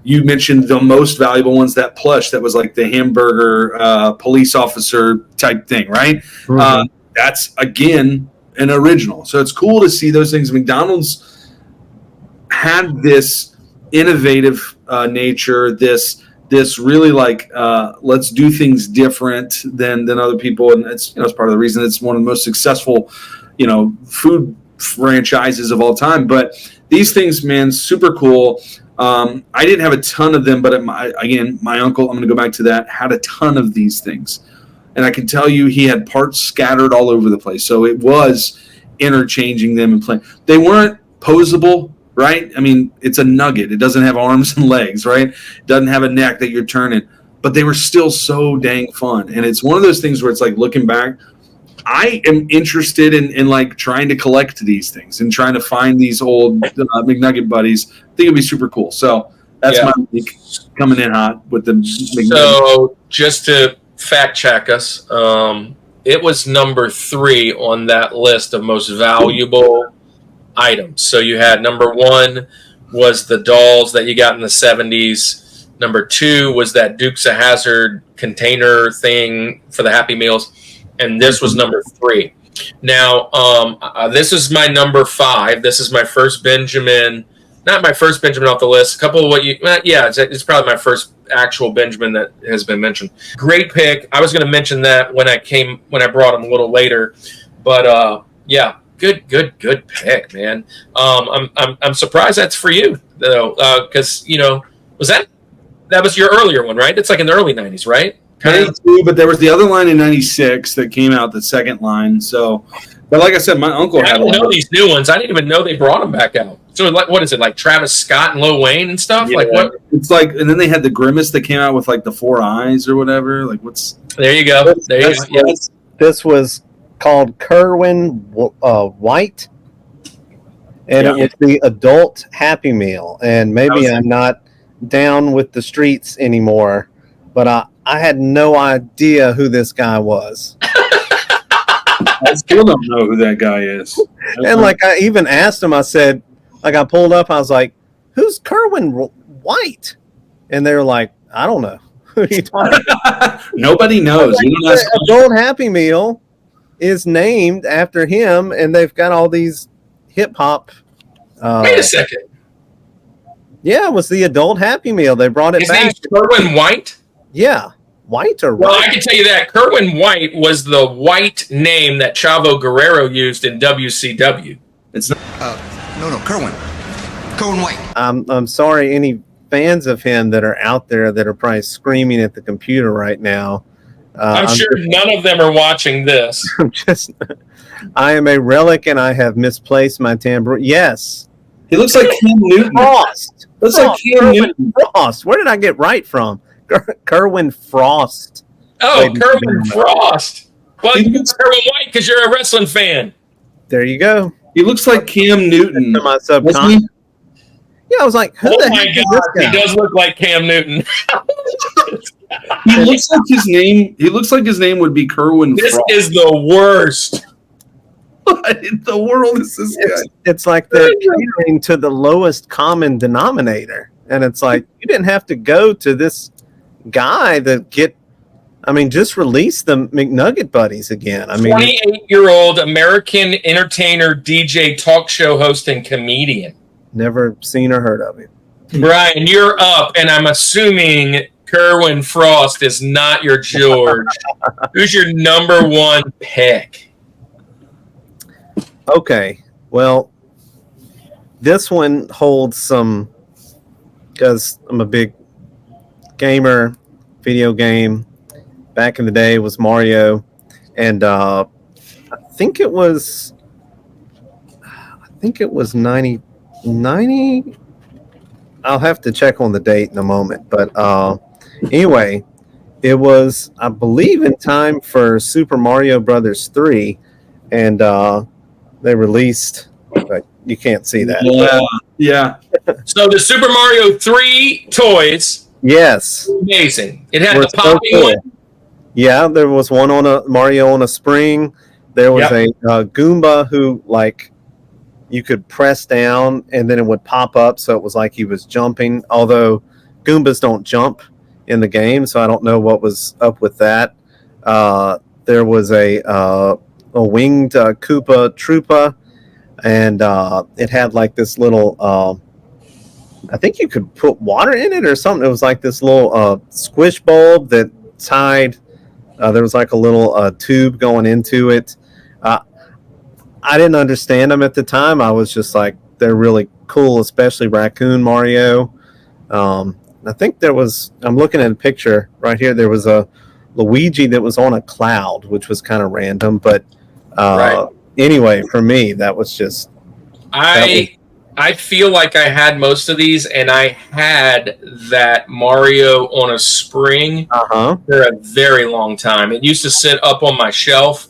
You mentioned the most valuable ones, that plush that was like the hamburger police officer type thing, right? Mm-hmm. That's, again, an original. So it's cool to see those things. McDonald's had this innovative nature, this really like let's do things different than other people, and it's it's part of the reason it's one of the most successful food franchises of all time. But these things, man, super cool. I didn't have a ton of them, but my uncle, I'm going to go back to that, had a ton of these things. And I can tell you he had parts scattered all over the place. So it was interchanging them and playing. They weren't posable, right? I mean, it's a nugget. It doesn't have arms and legs, right? It doesn't have a neck that you're turning. But they were still so dang fun. And it's one of those things where it's like looking back, I am interested in like trying to collect these things and trying to find these old McNugget buddies. I think it'd be super cool. So that's my week coming in hot with the McNugget. So just to fact check us, it was number 3 on that list of most valuable items. So you had number 1 was the dolls that you got in the 70s. Number 2 was that Dukes of Hazzard container thing for the Happy Meals. And this was number 3. Now, this is my number 5. This is my first Benjamin. Not my first Benjamin off the list. A couple of it's probably my first actual Benjamin that has been mentioned. Great pick. I was going to mention that when I brought him a little later, but good pick, man. I'm surprised that's for you though, because was that was your earlier one, right? It's like in the early '90s, right? 92, but there was the other line in '96 that came out, the second line. So, but like I said, my uncle had. I don't know these new ones. I didn't even know they brought them back out. So, like, what is it, like Travis Scott and Lil Wayne and stuff? Yeah. Like what? It's like, and then they had the Grimace that came out with like the 4 eyes or whatever. Like, what's? There you go. There you go. Yeah. This was called Kerwin White, and it was the adult Happy Meal. And maybe I'm not down with the streets anymore, but I had no idea who this guy was. I still don't know who that guy is. And like I even asked him, I said, like I pulled up, I was like, "Who's Kerwin White?" And they were like, "I don't know." Who are you talking about? Nobody knows. Like, the adult Happy Meal is named after him, and they've got all these hip hop. Wait a second. Yeah, it was the adult Happy Meal. They brought it His back. name's Kerwin White? Yeah. White or Well, White? I can tell you that Kerwin White was the white name that Chavo Guerrero used in WCW. It's not. No, Kerwin White. I'm sorry, any fans of him that are out there that are probably screaming at the computer right now. I'm sure none of them are watching this. I am a relic and I have misplaced my tambourine. Yes. He looks like Cam Newton. Frost. Looks like Cam Newton. Frost. Where did I get right from? Kerwin Frost. Oh, Kerwin Frost. Well, you got Kerwin White because you're a wrestling fan. There you go. He looks like Cam Newton. To my subconscious. Yeah, I was like, who the heck is this guy? He does look like Cam Newton. He looks like his name. He looks like his name would be Kerwin. This Frost. is the worst. What in the world is this guy? It's like they're catering to the lowest common denominator, and it's like you didn't have to go to this guy to get. I mean, just release the McNugget buddies again. I mean, 28-year-old American entertainer, DJ, talk show host, and comedian. Never seen or heard of him. Brian, you're up, and I'm assuming Kerwin Frost is not your George. Who's your number 1 pick? Okay, well, this one holds some, because I'm a big gamer, video game. Back in the day was Mario, and I think it was 90. I'll have to check on the date in a moment, but anyway, it was, I believe, in time for Super Mario Brothers 3, and they released, but you can't see that. Yeah. So the Super Mario 3 toys. Yes. Amazing. It had Were the popping so cool. one. Yeah, there was one on a Mario on a spring. There was a Goomba who, like, you could press down and then it would pop up, so it was like he was jumping. Although Goombas don't jump in the game, so I don't know what was up with that. There was a winged Koopa Troopa, and it had like this little. I think you could put water in it or something. It was like this little squish bulb that tied. There was like a little tube going into it. I didn't understand them at the time. I was just like, they're really cool, especially Raccoon Mario. I think there was, I'm looking at a picture right here. There was a Luigi that was on a cloud, which was kind of random. But anyway, for me, that was just. I feel like I had most of these, and I had that Mario on a spring for a very long time. It used to sit up on my shelf.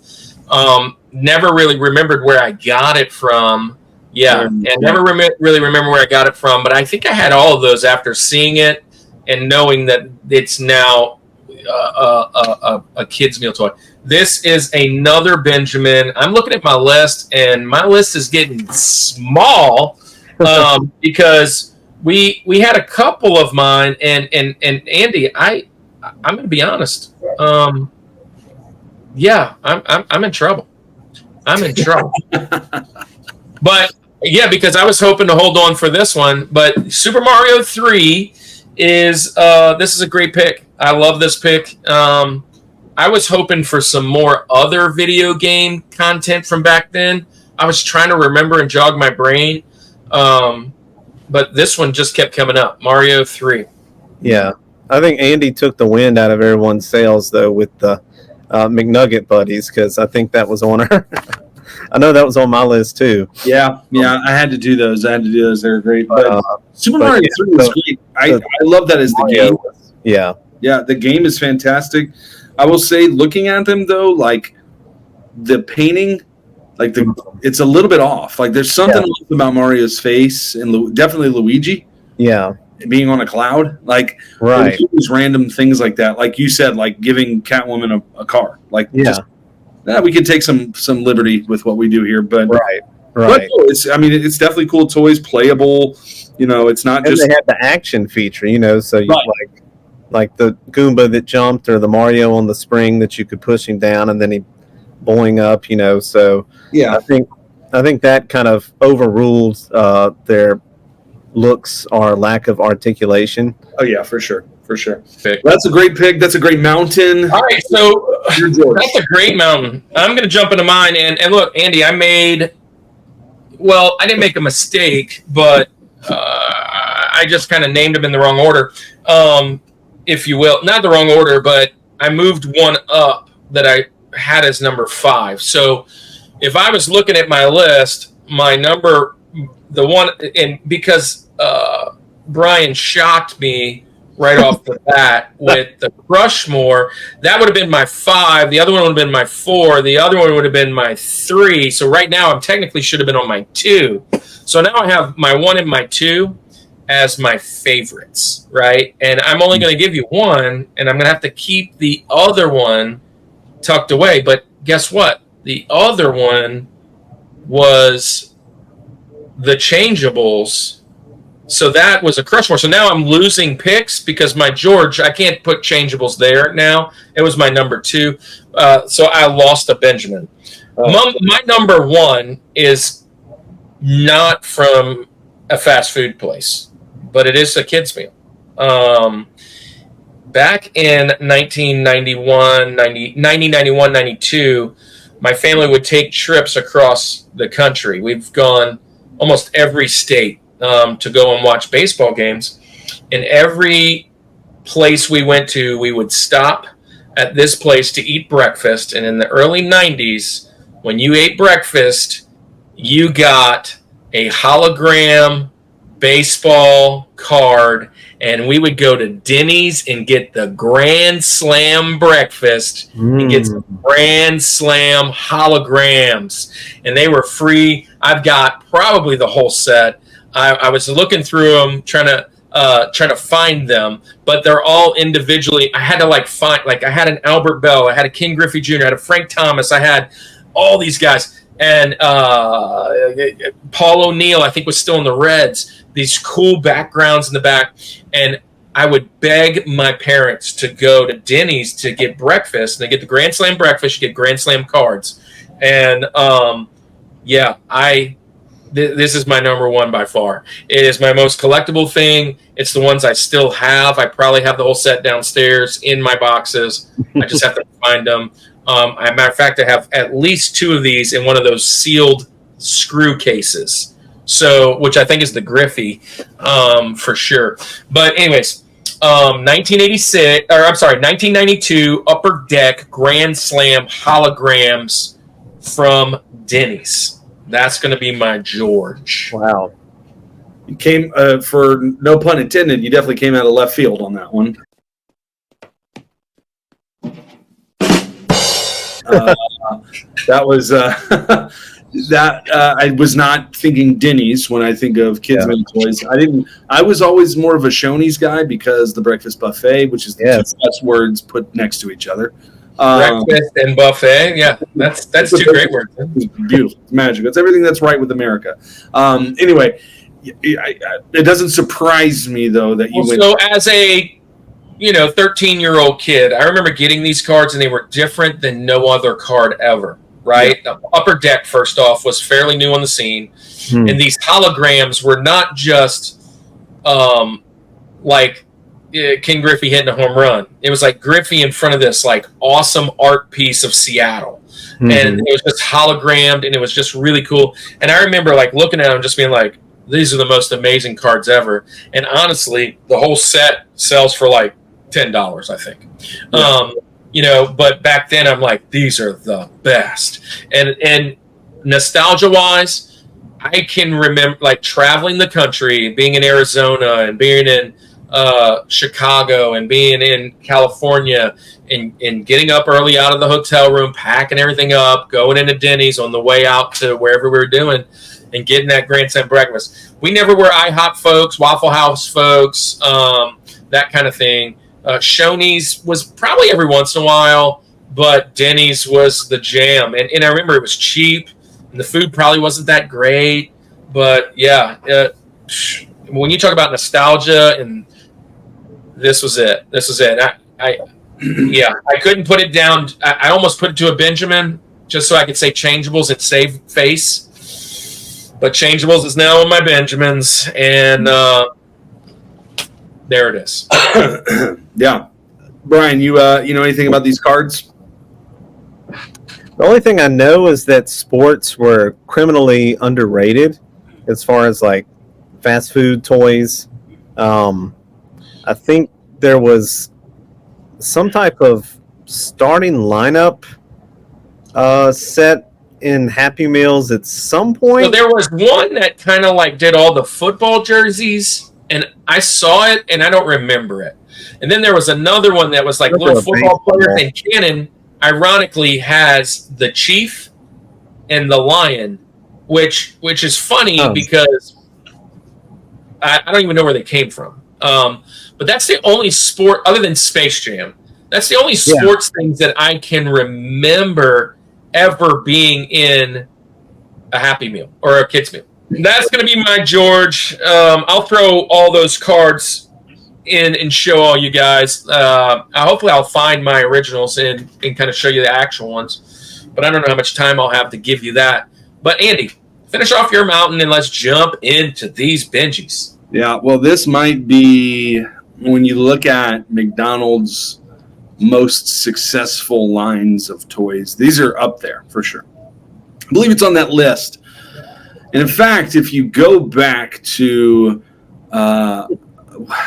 Never really remembered where I got it from. Yeah, and never really remember where I got it from. But I think I had all of those after seeing it and knowing that it's now a kid's meal toy. This is another Benjamin. I'm looking at my list, and my list is getting small because we had a couple of mine, and Andy, I'm going to be honest. Yeah, I'm in trouble. I'm in trouble. But yeah, because I was hoping to hold on for this one, but Super Mario 3 is this is a great pick. I love this pick. I was hoping for some more other video game content from back then. I was trying to remember and jog my brain. But this one just kept coming up. Mario 3. Yeah. I think Andy took the wind out of everyone's sails, though, with the McNugget buddies, because I think that was on her. I know that was on my list, too. Yeah, I had to do those. They were great. But Super Mario 3 was great. I love that as the game. Yeah. Yeah, the game is fantastic. I will say, looking at them, though, like, the painting, like, it's a little bit off. Like, there's something about Mario's face and definitely Luigi. Yeah. Being on a cloud. Like, right. These random things like that. Like you said, like giving Catwoman a car. Like, we could take some liberty with what we do here. But, right. But it's definitely cool toys, playable. It's not just. They have the action feature, so you like the Goomba that jumped or the Mario on the spring that you could push him down and then he boing up, So yeah, I think that kind of overrules their looks or lack of articulation. Oh yeah, for sure. Well, that's a great pick. That's a great mountain. All right, so that's a great mountain. I'm going to jump into mine and look, Andy, I didn't make a mistake, but I just kind of named them in the wrong order. If you will, not the wrong order, but I moved one up that I had as number 5. So if I was looking at my list, my number, the one, and because Brian shocked me right off the bat with the Rushmore, that would have been my 5. The other one would have been my 4. The other one would have been my 3. So right now I'm technically should have been on my 2. So now I have my 1 and my 2 as my favorites, right? And I'm only going to give you one, and I'm going to have to keep the other one tucked away. But guess what? The other one was the Changeables. So that was a Rushmore. So now I'm losing picks because my George, I can't put Changeables there now. It was my number 2. So I lost a Benjamin. My number 1 is not from a fast food place, but it is a kid's meal. Back in 1991, 92, my family would take trips across the country. We've gone almost every state to go and watch baseball games. And every place we went to, we would stop at this place to eat breakfast. And in the early 90s, when you ate breakfast, you got a hologram baseball card, and we would go to Denny's and get the Grand Slam breakfast and get some Grand Slam holograms, and they were free. I've got probably the whole set. I was looking through them, trying to find them, but they're all individually. I had to find, I had an Albert Bell, I had a King Griffey Jr., I had a Frank Thomas, I had all these guys. And Paul O'Neill, I think, was still in the Reds. These cool backgrounds in the back. And I would beg my parents to go to Denny's to get breakfast. And they get the Grand Slam breakfast. You get Grand Slam cards. And, this is my number 1 by far. It is my most collectible thing. It's the ones I still have. I probably have the whole set downstairs in my boxes. I just have to find them. As a matter of fact, I have at least 2 of these in one of those sealed screw cases. So, which I think is the Griffey, for sure. But anyways, 1992 Upper Deck Grand Slam holograms from Denny's. That's going to be my George. Wow. You came, for no pun intended, you definitely came out of left field on that one. That was I was not thinking Denny's when I think of kids made toys. I was always more of a Shoney's guy because the breakfast buffet, which is the two best words put next to each other. Breakfast and buffet. Yeah, that's two great words. It's beautiful. It's magic. It's everything that's right with America. Anyway, it doesn't surprise me though that you went. So as a 13-year-old kid, I remember getting these cards and they were different than no other card ever. Right? Yeah. Upper Deck, first off, was fairly new on the scene. And these holograms were not just like King Griffey hitting a home run. It was like Griffey in front of this like awesome art piece of Seattle. And it was just hologrammed and it was just really cool. And I remember like looking at them just being like, these are the most amazing cards ever. And honestly, the whole set sells for like $10, I think. Yeah. But back then I'm like, these are the best. And nostalgia-wise, I can remember like traveling the country, being in Arizona and being in Chicago and being in California and getting up early out of the hotel room, packing everything up, going into Denny's on the way out to wherever we were doing and getting that grandstand breakfast. We never were IHOP folks, Waffle House folks, that kind of thing. Shoney's was probably every once in a while, but Denny's was the jam. And I remember it was cheap, and the food probably wasn't that great. But, yeah, when you talk about nostalgia, and this was it. I couldn't put it down. I almost put it to a Benjamin just so I could say changeables and save face. But changeables is now on my Benjamins, and there it is. Yeah. Brian, you know anything about these cards? The only thing I know is that sports were criminally underrated as far as like fast food toys. I think there was some type of starting lineup set in Happy Meals at some point. So there was one that kind of like did all the football jerseys, and I saw it and I don't remember it. And then there was another one that was like little football players, and Cannon ironically has the Chief and the Lion, which is funny because I don't even know where they came from. But that's the only sport other than Space Jam. That's the only sports things that I can remember ever being in a Happy Meal or a kids meal. That's going to be my George. I'll throw all those cards in and show all you guys. Hopefully I'll find my originals and kind of show you the actual ones. But I don't know how much time I'll have to give you that. But Andy, finish off your mountain and let's jump into these Benjis. Yeah, well, this might be, when you look at McDonald's most successful lines of toys, these are up there for sure. I believe it's on that list. And in fact, if you go back to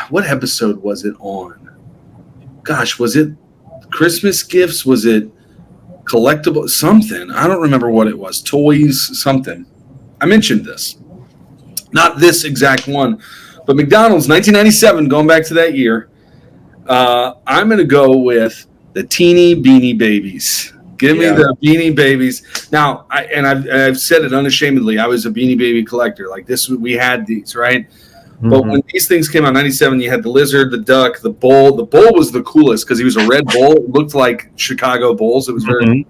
what episode was it on? Gosh, was it Christmas gifts? Was it collectible? Something. I don't remember what it was. Toys, something. I mentioned this. Not this exact one, but McDonald's 1997, going back to that year. I'm going to go with the Teeny Beanie Babies. Give me the Beanie Babies. Now, I've said it unashamedly. I was a Beanie Baby collector. Like this, we had these, right? Mm-hmm. But when these things came out in 97, you had the lizard, the duck, the bull. The bull was the coolest because he was a red bull. It looked like Chicago Bulls. It was very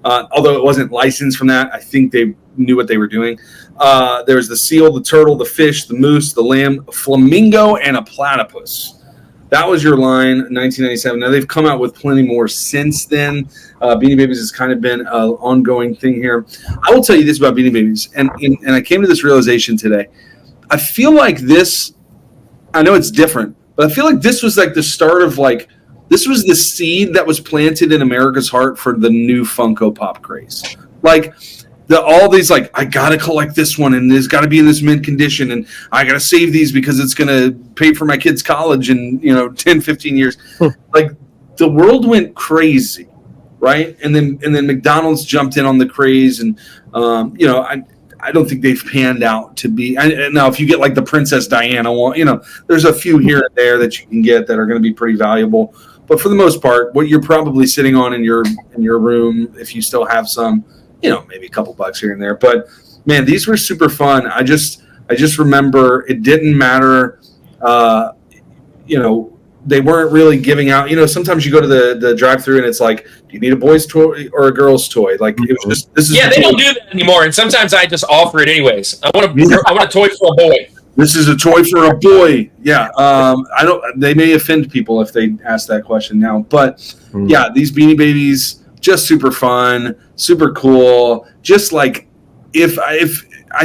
although it wasn't licensed from that. I think they knew what they were doing. There was the seal, the turtle, the fish, the moose, the lamb, a flamingo, and a platypus. That was your line, 1997. Now, they've come out with plenty more since then. Beanie Babies has kind of been an ongoing thing here. I will tell you this about Beanie Babies, and I came to this realization today. I feel like this, I know it's different, but I feel like this was like the start of like, this was the seed that was planted in America's heart for the new Funko Pop craze. Like, all these, like, I got to collect this one, and it's got to be in this mint condition, and I got to save these because it's going to pay for my kids' college in, 10, 15 years. Like, the world went crazy, right? And then McDonald's jumped in on the craze, and, I don't think they've panned out to be. Now, if you get, like, the Princess Diana one, there's a few here and there that you can get that are going to be pretty valuable. But for the most part, what you're probably sitting on in your room, if you still have some, maybe a couple bucks here and there. But man, these were super fun. I just remember it didn't matter. They weren't really giving out. Sometimes you go to the drive-through and it's like, do you need a boy's toy or a girl's toy? Like it was just this is. Yeah, they don't do that anymore. And sometimes I just offer it anyways. I want a toy for a boy. This is a toy for a boy. Yeah. I don't. They may offend people if they ask that question now, but yeah, these Beanie Babies just super fun, super cool. Just like if I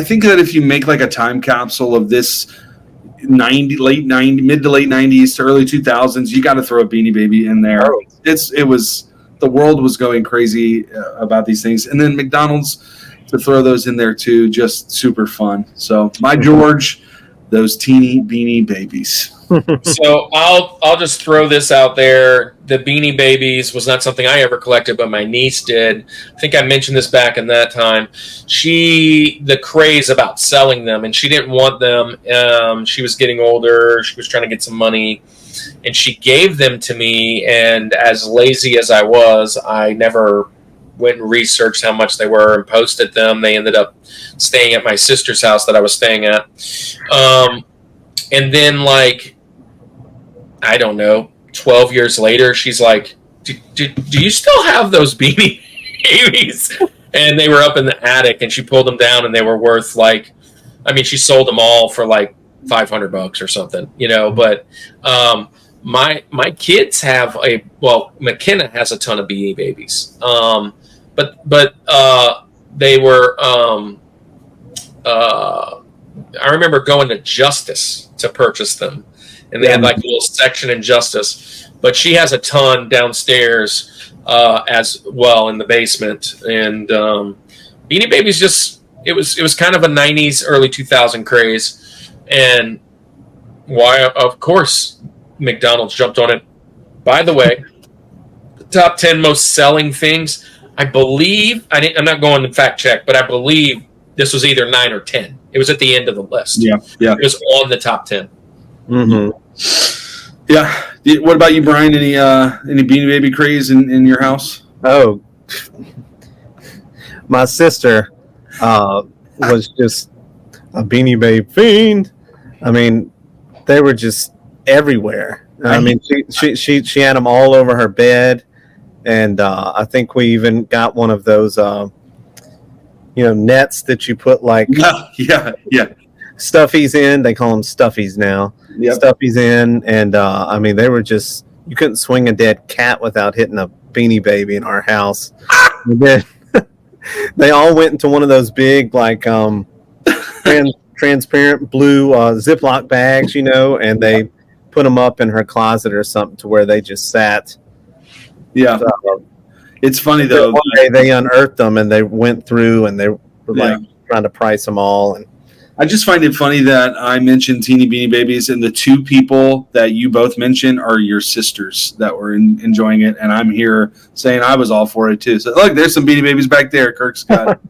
think that if you make like a time capsule of this. Mid to late 90s to early 2000s, you got to throw a Beanie Baby in there. The world was going crazy about these things, and then McDonald's to throw those in there too, just super fun. So my George, those teeny Beanie Babies. So I'll just throw this out there. The Beanie Babies was not something I ever collected, but my niece did. I think I mentioned this back in that time. The craze about selling them, and she didn't want them. She was getting older. She was trying to get some money, and she gave them to me. And as lazy as I was, I never went and researched how much they were and posted them. They ended up staying at my sister's house that I was staying at. And then, I don't know, 12 years later, she's like, do you still have those Beanie Babies? And they were up in the attic, and she pulled them down, and they were worth she sold them all for $500 or something, but my kids have McKenna has a ton of Beanie Babies. But they were, I remember going to Justice to purchase them. And they had a little section in Justice, but she has a ton downstairs as well in the basement. And Beanie Babies it was kind of a 90s, early 2000 craze. And why, of course, McDonald's jumped on it. By the way, the top 10 most selling things, I believe, I'm not going to fact check, but I believe this was either 9 or 10. It was at the end of the list. Yeah. It was on the top 10. Mm-hmm. Yeah. What about you, Brian? Any Beanie Baby craze in your house? Oh, my sister was just a Beanie Baby fiend. I mean, they were just everywhere. I mean, she had them all over her bed, and I think we even got one of those nets that you put yeah stuffies in. They call them stuffies now. Yep. Stuffies in, and they were just, you couldn't swing a dead cat without hitting a Beanie Baby in our house. And then they all went into one of those big transparent blue Ziploc bags, and they put them up in her closet or something to where they just sat. Yeah. So, it's funny though. One day they unearthed them and they went through and they were trying to price them all. And I just find it funny that I mentioned Teeny Beanie Babies, and the two people that you both mentioned are your sisters that were enjoying it, and I'm here saying I was all for it too. So look, there's some Beanie Babies back there. Kirk's got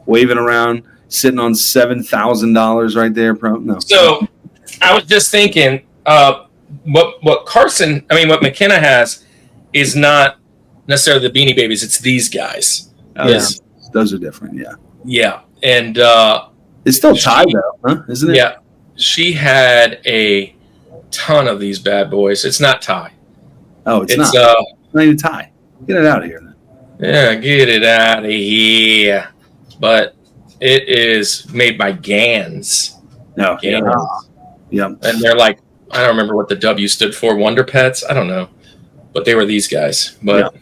waving around, sitting on $7,000 right there. No. So I was just thinking, what McKenna has is not necessarily the Beanie Babies. It's these guys. Those are different. Yeah. Yeah, and. It's still Ty, though, huh? Isn't it? Yeah. She had a ton of these bad boys. It's not Ty. Oh, it's not. It's not even Ty. Get it out of here, then. Yeah, get it out of here. But it is made by Gans. No. Gans. Yeah. And they're I don't remember what the W stood for. Wonder Pets? I don't know. But they were these guys. But. Yeah.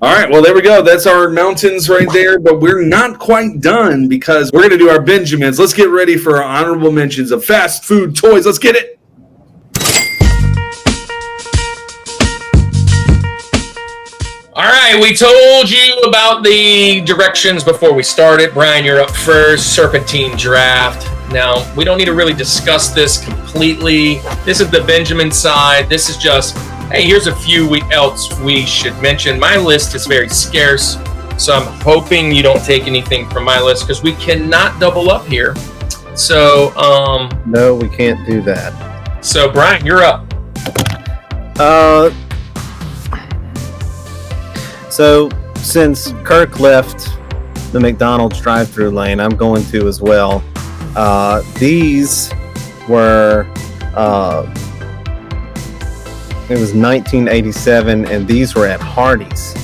All right, well, there we go. That's our mountains right there, but we're not quite done because we're going to do our Benjamins. Let's get ready for our honorable mentions of fast food toys. Let's get it. All right, we told you about the directions before we started. Brian, you're up first. Serpentine draft. Now, we don't need to really discuss this completely. This is the Benjamin side. This is just... hey, here's a few else we should mention. My list is very scarce, so I'm hoping you don't take anything from my list because we cannot double up here. So, no, we can't do that. So, Brian, you're up. So since Kirk left the McDonald's drive-thru lane, I'm going to as well. These were it was 1987, and these were at Hardee's.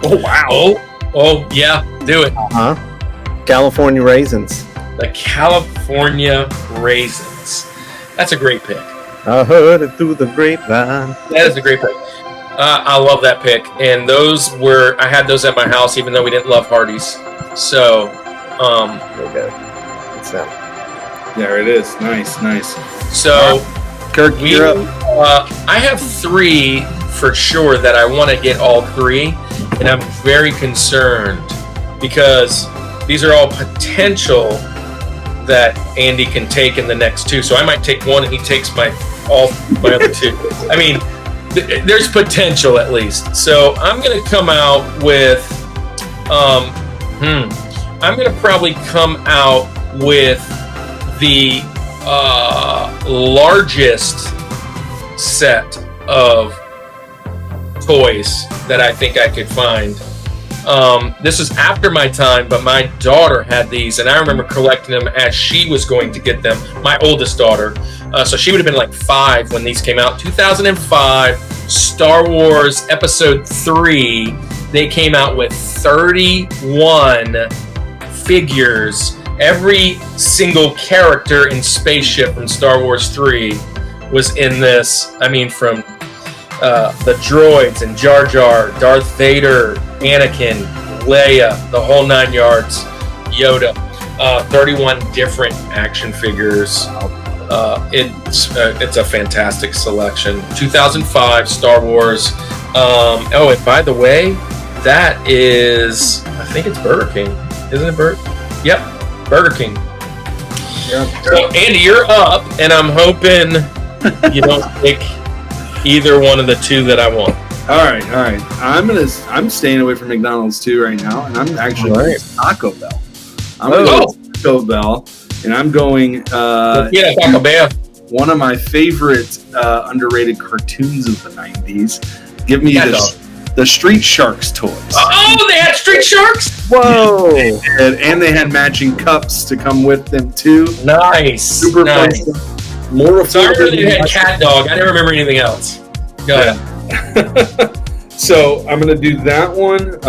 Oh wow! Oh yeah, do it. California raisins. The California raisins. That's a great pick. I heard it through the grapevine. That is a great pick. I love that pick, and I had those at my house, even though we didn't love Hardee's. So, there we go. It's them. There it is. Nice. So, Kirk, you're up. I have 3 for sure that I want to get all 3, and I'm very concerned because these are all potential that Andy can take in the next 2. So I might take one, and he takes my other 2. I mean, there's potential at least. So I'm going to come out with, I'm going to probably come out with the largest set of toys that I think I could find. This is after my time, but my daughter had these, and I remember collecting them as she was going to get them. My oldest daughter. So she would have been like 5 when these came out. 2005, Star Wars Episode 3. They came out with 31 figures. Every single character in Spaceship from Star Wars 3 was in this. I mean, from the droids and Jar Jar, Darth Vader, Anakin, Leia, the whole 9 yards, Yoda. 31 different action figures. It's a fantastic selection. 2005 Star Wars. And by the way, that is, I think it's Burger King, isn't it? Yep, Burger King. Yeah. So Andy, you're up, and I'm hoping you don't pick either one of the 2 that I want. All right. I'm staying away from McDonald's too right now, and I'm actually going to Taco Bell. I'm going to Taco Bell, and I'm going. Taco Bell. One of my favorite underrated cartoons of the '90s. Give me the Street Sharks toys. Oh, they had Street Sharks. Whoa! And they had matching cups to come with them too. Nice. Super fun stuff. More so I remember they had Cat Dog. I didn't remember anything else. Go ahead. So I'm going to do that one.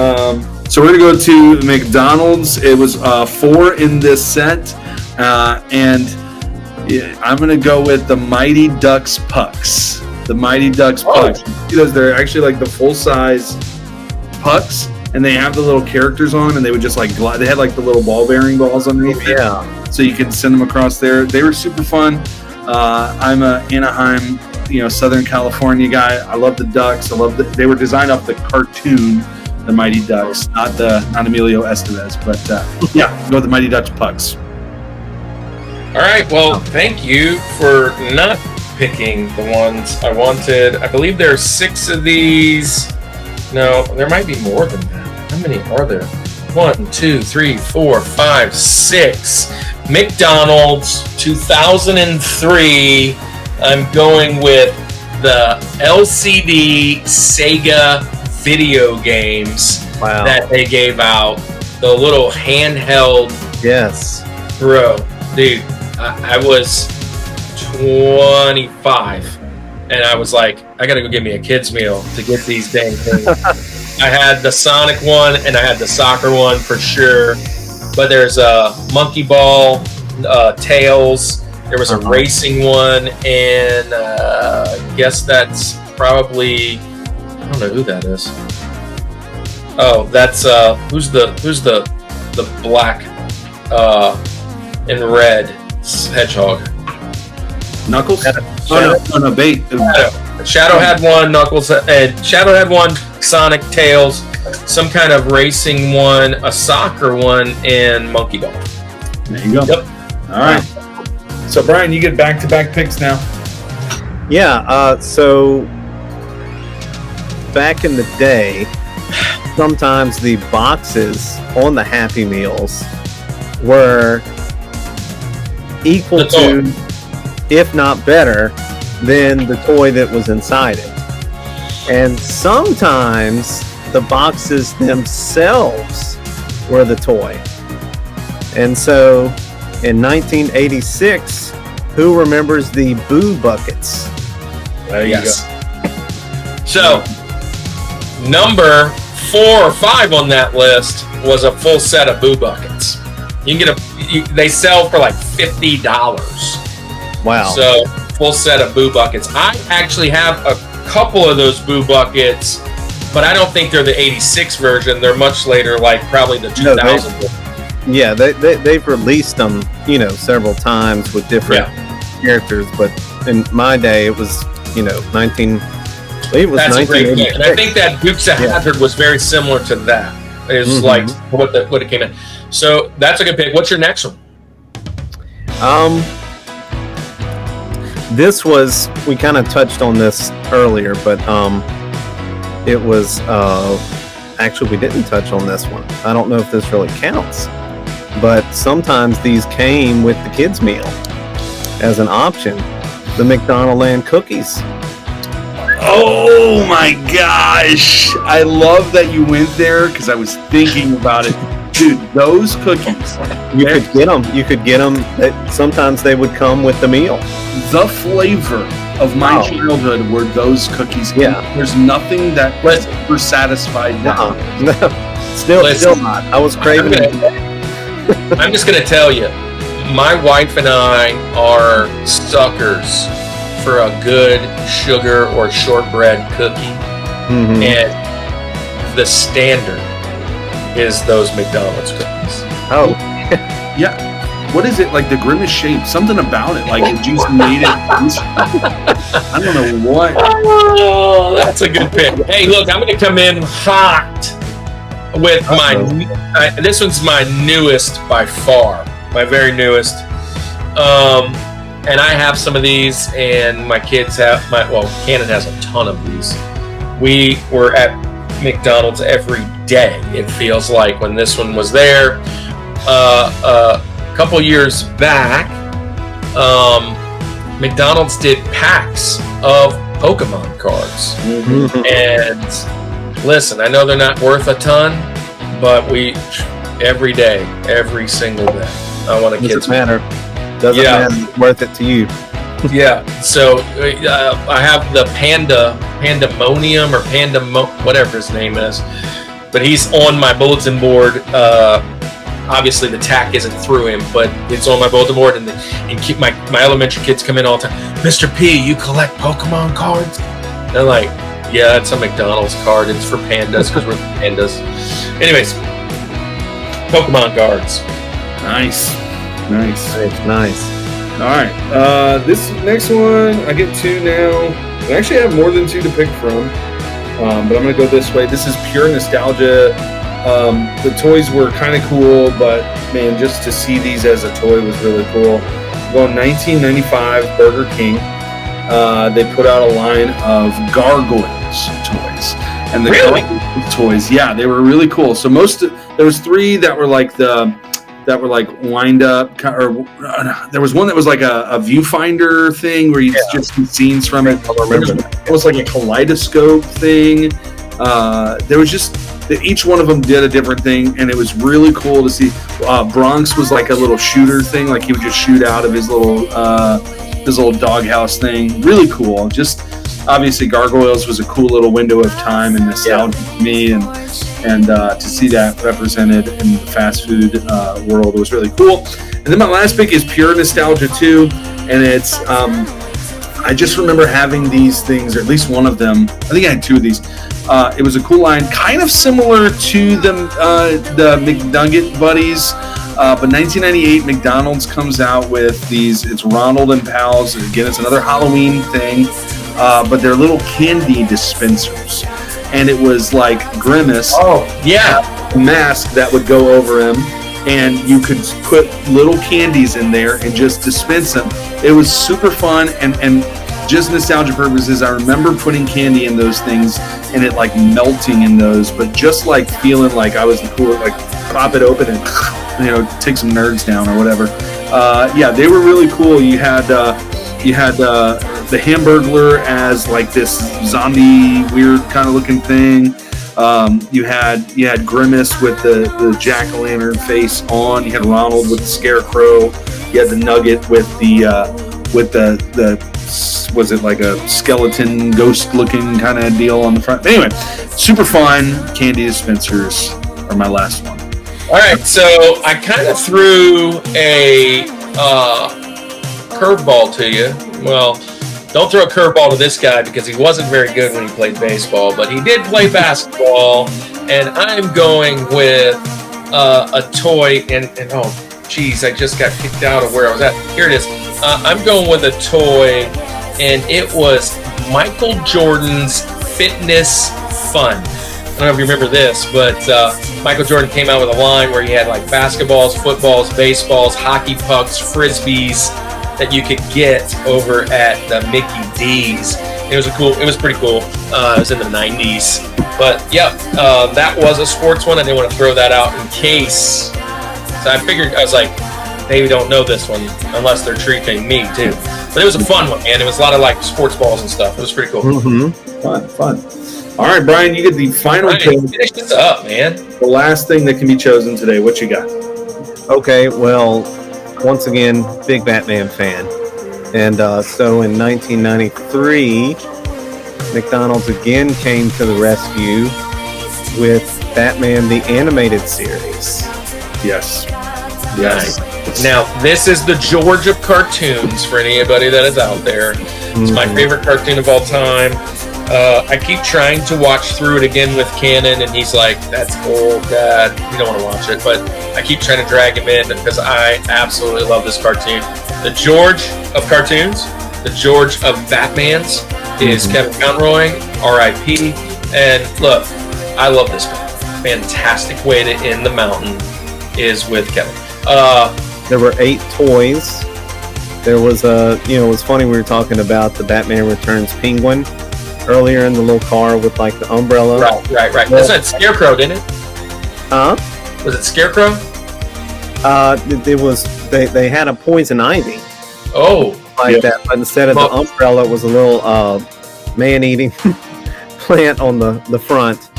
So we're going to go to McDonald's. It was 4 in this set. And I'm going to go with the Mighty Ducks Pucks. The Mighty Ducks Pucks. Because they're actually like the full-size pucks. And they have the little characters on them. And they would just like glide. They had like the little ball bearing balls underneath. Yeah. So you can send them across there. They were super fun. I'm a Anaheim, Southern California guy. I love the Ducks. They were designed off the cartoon, the Mighty Ducks, not Emilio Estevez, but go with the Mighty Ducks Pucks. All right. Well, thank you for not picking the ones I wanted. I believe there are 6 of these. No, there might be more than that. How many are there? 1, 2, 3, 4, 5, 6. McDonald's 2003. I'm going with the LCD Sega video games that they gave out. The little handheld. Yes. Bro, dude, I was 25, and I was like, I gotta go get me a kid's meal to get these dang things. I had the Sonic one, and I had the soccer one for sure. But there's a Monkey Ball, Tails. There was a racing one, and I guess that's probably, I don't know who that is. Oh, that's who's the black and red hedgehog? Knuckles? No, Bait. Shadow had one, Knuckles, Shadow had one, Sonic, Tails, some kind of racing one, a soccer one, and Monkey Ball. There you go. Yep. All right. So, Brian, you get back-to-back picks now. Yeah, so back in the day, sometimes the boxes on the Happy Meals were equal to, if not better, than the toy that was inside it. And sometimes the boxes themselves were the toy. And so in 1986, who remembers the Boo Buckets? There you Yes. So, number 4 or 5 on that list was a full set of Boo Buckets. You can get they sell for like $50. Wow. So, full set of Boo Buckets. I actually have a couple of those Boo Buckets, but I don't think they're the 86 version. They're much later, like probably the 2000 version. Yeah, they've released them, several times with different characters. But in my day, it was, 19. That's a great pick. And I think that Dukes of Hazzard was very similar to that. It was like what it came in. So that's a good pick. What's your next one? This was, we kind of touched on this earlier, but it was actually we didn't touch on this one. I don't know if this really counts, but sometimes these came with the kids' meal as an option. The McDonald Land cookies. Oh my gosh! I love that you went there because I was thinking about it, dude. Those cookies, you could get them. Sometimes they would come with the meal. The flavor of my childhood were those cookies. Yeah, there's nothing that ever satisfied that. Still not. I was craving it. I'm just gonna tell you, my wife and I are suckers for a good sugar or shortbread cookie, and the standard is those McDonald's cookies. Oh, yeah. What is it, like the grimace shape? Something about it, like it just made it. I don't know what. Oh, that's a good pick. Hey, look, I'm going to come in hot with this one's my newest by far, my very newest. And I have some of these, and my kids have. Cannon has a ton of these. We were at McDonald's every day. It feels like when this one was there. A couple years back, McDonald's did packs of Pokemon cards. And listen, I know they're not worth a ton, but every day, every single day, I want a kids. Doesn't matter. Doesn't matter. It's worth it to you. Yeah. So I have the Pandemonium or whatever his name is, but he's on my bulletin board. Obviously, the tack isn't through him, but it's on my bulletin board, and my elementary kids come in all the time. Mr. P, you collect Pokemon cards? They're like, yeah, it's a McDonald's card. It's for pandas because we're pandas. Anyways, Pokemon cards. Nice. All right. This next one, I get 2 now. I actually have more than 2 to pick from, but I'm going to go this way. This is pure nostalgia. The toys were kind of cool, but man, just to see these as a toy was really cool. Going 1995, Burger King. They put out a line of Gargoyles toys, and the Gargoyles toys, yeah, they were really cool. So there was 3 that were like lined up, or there was one that was like a viewfinder thing where you just see scenes from it. I remember that. It was like a kaleidoscope thing. There was just each one of them did a different thing, and it was really cool to see. Bronx was like a little shooter thing, like he would just shoot out of his little doghouse thing. Really cool. Just obviously, Gargoyles was a cool little window of time and nostalgia for me, and to see that represented in the fast food world was really cool. And then my last pick is pure nostalgia too, and it's I just remember having these things, or at least one of them. I think I had 2 of these. It was a cool line, kind of similar to the McNugget Buddies, but 1998 McDonald's comes out with these. It's Ronald and Pals. Again, it's another Halloween thing, but they're little candy dispensers, and it was like Grimace. Oh yeah, mask that would go over him, and you could put little candies in there and just dispense them. It was super fun, and just nostalgia purposes, I remember putting candy in those things and it like melting in those, but just like feeling like I was the cool, like pop it open and take some nerds down or whatever. Yeah, they were really cool. You had the Hamburglar as like this zombie weird kind of looking thing. You had Grimace with the jack-o'-lantern face on. You had Ronald with the scarecrow. You had the Nugget with the was it like a skeleton ghost-looking kind of deal on the front? Anyway, super fun. Candy dispensers are my last one. All right, so I kind of threw a curveball to you. Well, don't throw a curveball to this guy because he wasn't very good when he played baseball, but he did play basketball, and I'm going with a toy, and oh, geez, I just got kicked out of where I was at. Here it is. I'm going with a toy, and it was Michael Jordan's Fitness Fun. I don't know if you remember this, but Michael Jordan came out with a line where he had like basketballs, footballs, baseballs, hockey pucks, frisbees that you could get over at the Mickey D's. It was pretty cool. It was in the 90s. But yeah, that was a sports one. I didn't want to throw that out in case. So I figured, I was like, they don't know this one unless they're treating me too. But it was a fun one, man. It was a lot of like sports balls and stuff. It was pretty cool. Mm-hmm. Fun. All right, Brian, you get the final pick. Finish this up, man. The last thing that can be chosen today. What you got? Okay, well, once again, big Batman fan. And so in 1993, McDonald's again came to the rescue with Batman the Animated Series. Yes. Nice. Now, this is the George of cartoons for anybody that is out there. It's my favorite cartoon of all time. I keep trying to watch through it again with Cannon, and he's like, that's old, Dad. You don't want to watch it. But I keep trying to drag him in because I absolutely love this cartoon. The George of cartoons, the George of Batmans is Kevin Conroy, R.I.P. And look, I love this guy. Fantastic Way to End the Mountain is with Kevin. There were 8 toys. There was it was funny, we were talking about the Batman Returns Penguin earlier in the little car with like the umbrella. Right. That's not Scarecrow, didn't it? Huh? Was it Scarecrow? It was, they had a poison ivy. Oh. That, but instead of the umbrella, it was a little man-eating plant on the front.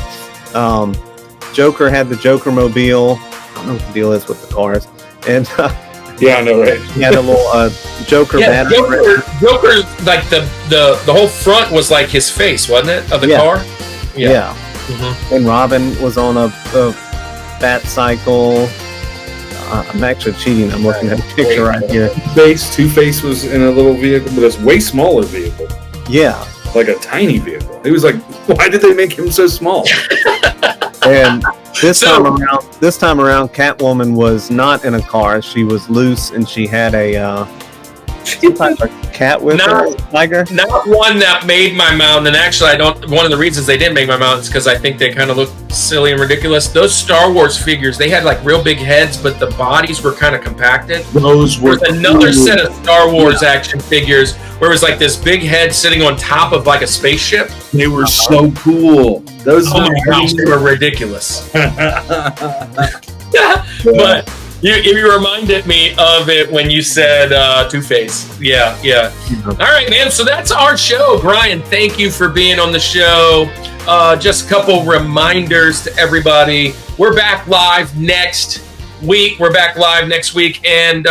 Joker had the Joker mobile. I don't know what the deal is with the cars. And yeah, I know, right? He had a little Joker battery. Joker, like the whole front was like his face, wasn't it, of the car? Yeah. Mm-hmm. And Robin was on a bat cycle. I'm actually cheating. I'm looking at a picture right here. Two-Face was in a little vehicle, but it's way smaller vehicle. Yeah. Like a tiny vehicle. He was like, why did they make him so small? And this time around, Catwoman was not in a car. She was loose, and she had a cat with her, tiger. Not one that made my mouth. And actually, one of the reasons they didn't make my mouth is because I think they kind of look silly and ridiculous. Those Star Wars figures, they had like real big heads, but the bodies were kind of compacted. Those were another set of Star Wars action figures where it was like this big head sitting on top of like a spaceship. They were so cool. Those oh my gosh, they were ridiculous. But you reminded me of it when you said Two-Face. Yeah. All right, man. So that's our show. Brian, thank you for being on the show. Just a couple reminders to everybody. We're back live next week. And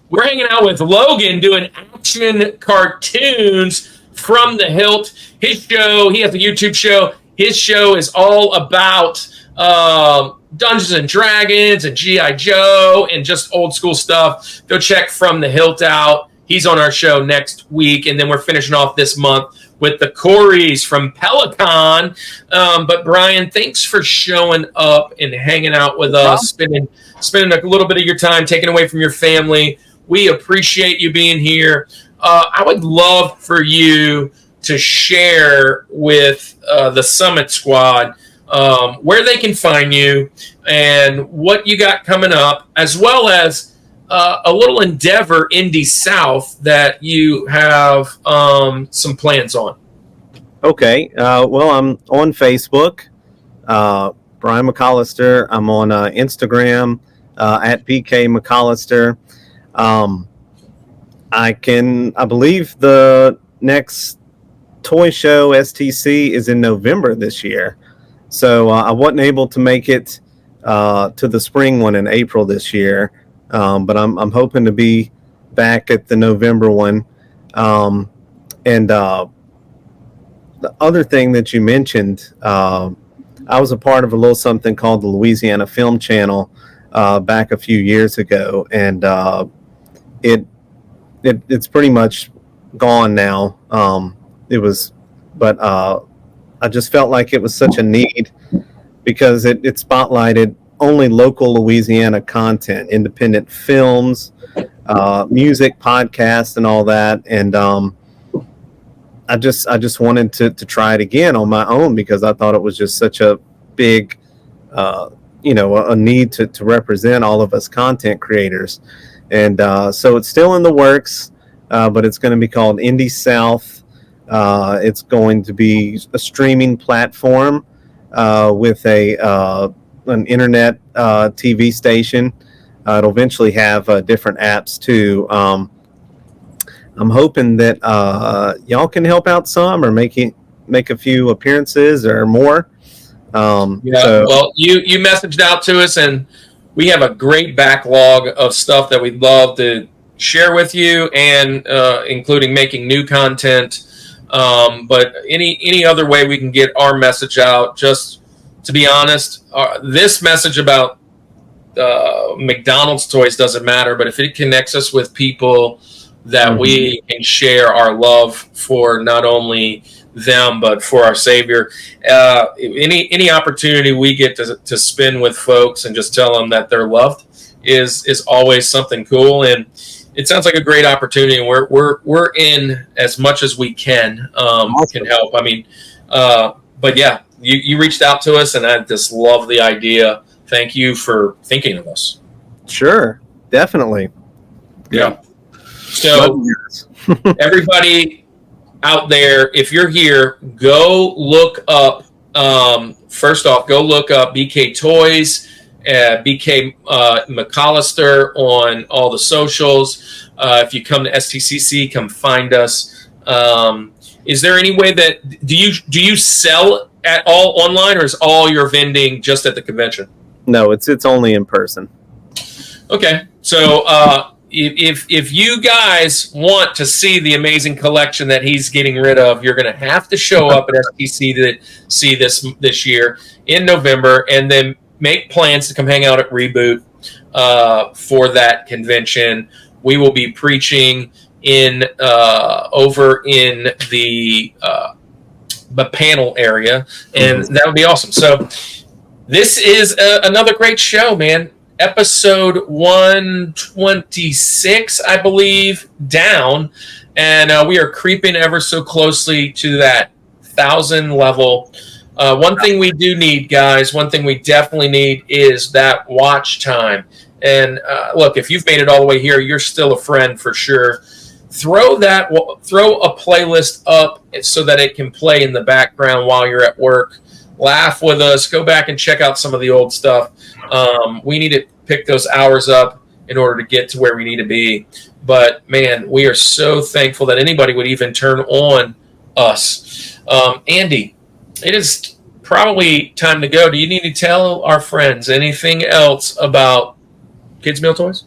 we're hanging out with Logan doing action cartoons from the Hildt. His show, he has a YouTube show. His show is all about Dungeons and Dragons and G.I. Joe and just old school stuff. Go check From the Hildt out. He's on our show next week. And then we're finishing off this month with the Corys from Peli-Con. But Brian, thanks for showing up and hanging out with us, spending a little bit of your time, taking away from your family. We appreciate you being here. I would love for you to share with the Summit Squad where they can find you and what you got coming up, as well as a little endeavor, Indie South, that you have some plans on. Okay. Well, I'm on Facebook, Brian McCollister. I'm on Instagram at PK McCollister. I believe the next toy show, STC, is in November this year. So I wasn't able to make it to the spring one in April this year, but I'm hoping to be back at the November one. And the other thing that you mentioned, I was a part of a little something called the Louisiana Film Channel back a few years ago, and it's pretty much gone now. But I just felt like it was such a need because it spotlighted only local Louisiana content, independent films, music, podcasts, and all that. And I just wanted to try it again on my own because I thought it was just such a big, a need to represent all of us content creators. And so it's still in the works, but it's going to be called Indie South. It's going to be a streaming platform with an internet TV station. It'll eventually have different apps too. I'm hoping that y'all can help out some or make a few appearances or more. Well, you messaged out to us, and we have a great backlog of stuff that we'd love to share with you, and including making new content. But any other way we can get our message out, just to be honest, this message about McDonald's toys doesn't matter, but if it connects us with people that we can share our love for not only them but for our Savior, any opportunity we get to spin with folks and just tell them that they're loved is always something cool. And it sounds like a great opportunity, and we're in as much as we can help. I mean, but yeah, you reached out to us, and I just love the idea. Thank you for thinking of us. Sure, definitely. Yeah. So everybody out there, if you're here, go look up. First off, go look up BK Toys. BK McCollister on all the socials. If you come to STCC, come find us. Is there any way that do you sell at all online, or is all your vending just at the convention? No, it's only in person. Okay, so if you guys want to see the amazing collection that he's getting rid of, you're going to have to show up at STC to see this year in November, and then make plans to come hang out at Reboot for that convention. We will be preaching in over in the panel area, and that would be awesome. So this is another great show, man. Episode 126, I believe, down, and we are creeping ever so closely to that 1,000 level. One thing we do need, guys, one thing we definitely need is that watch time. And look, if you've made it all the way here, you're still a friend for sure. Throw a playlist up so that it can play in the background while you're at work. Laugh with us. Go back and check out some of the old stuff. We need to pick those hours up in order to get to where we need to be. But, man, we are so thankful that anybody would even turn on us. Andy, it is probably time to go. Do you need to tell our friends anything else about Kids Meal Toys?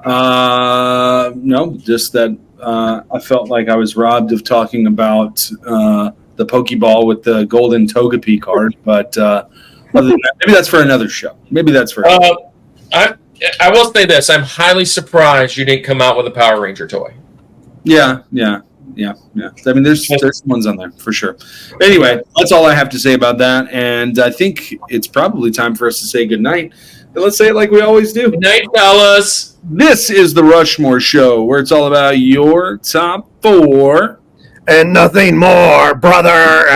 No, just that I felt like I was robbed of talking about the Pokeball with the golden Togepi card, but other than that, maybe that's for another show. I will say this. I'm highly surprised you didn't come out with a Power Ranger toy. Yeah. I mean, there's ones on there for sure. Anyway, that's all I have to say about that, and I think it's probably time for us to say goodnight. And let's say it like we always do. Good night, fellas. This is the Rushmore Show, where it's all about your top 4 and nothing more, brother.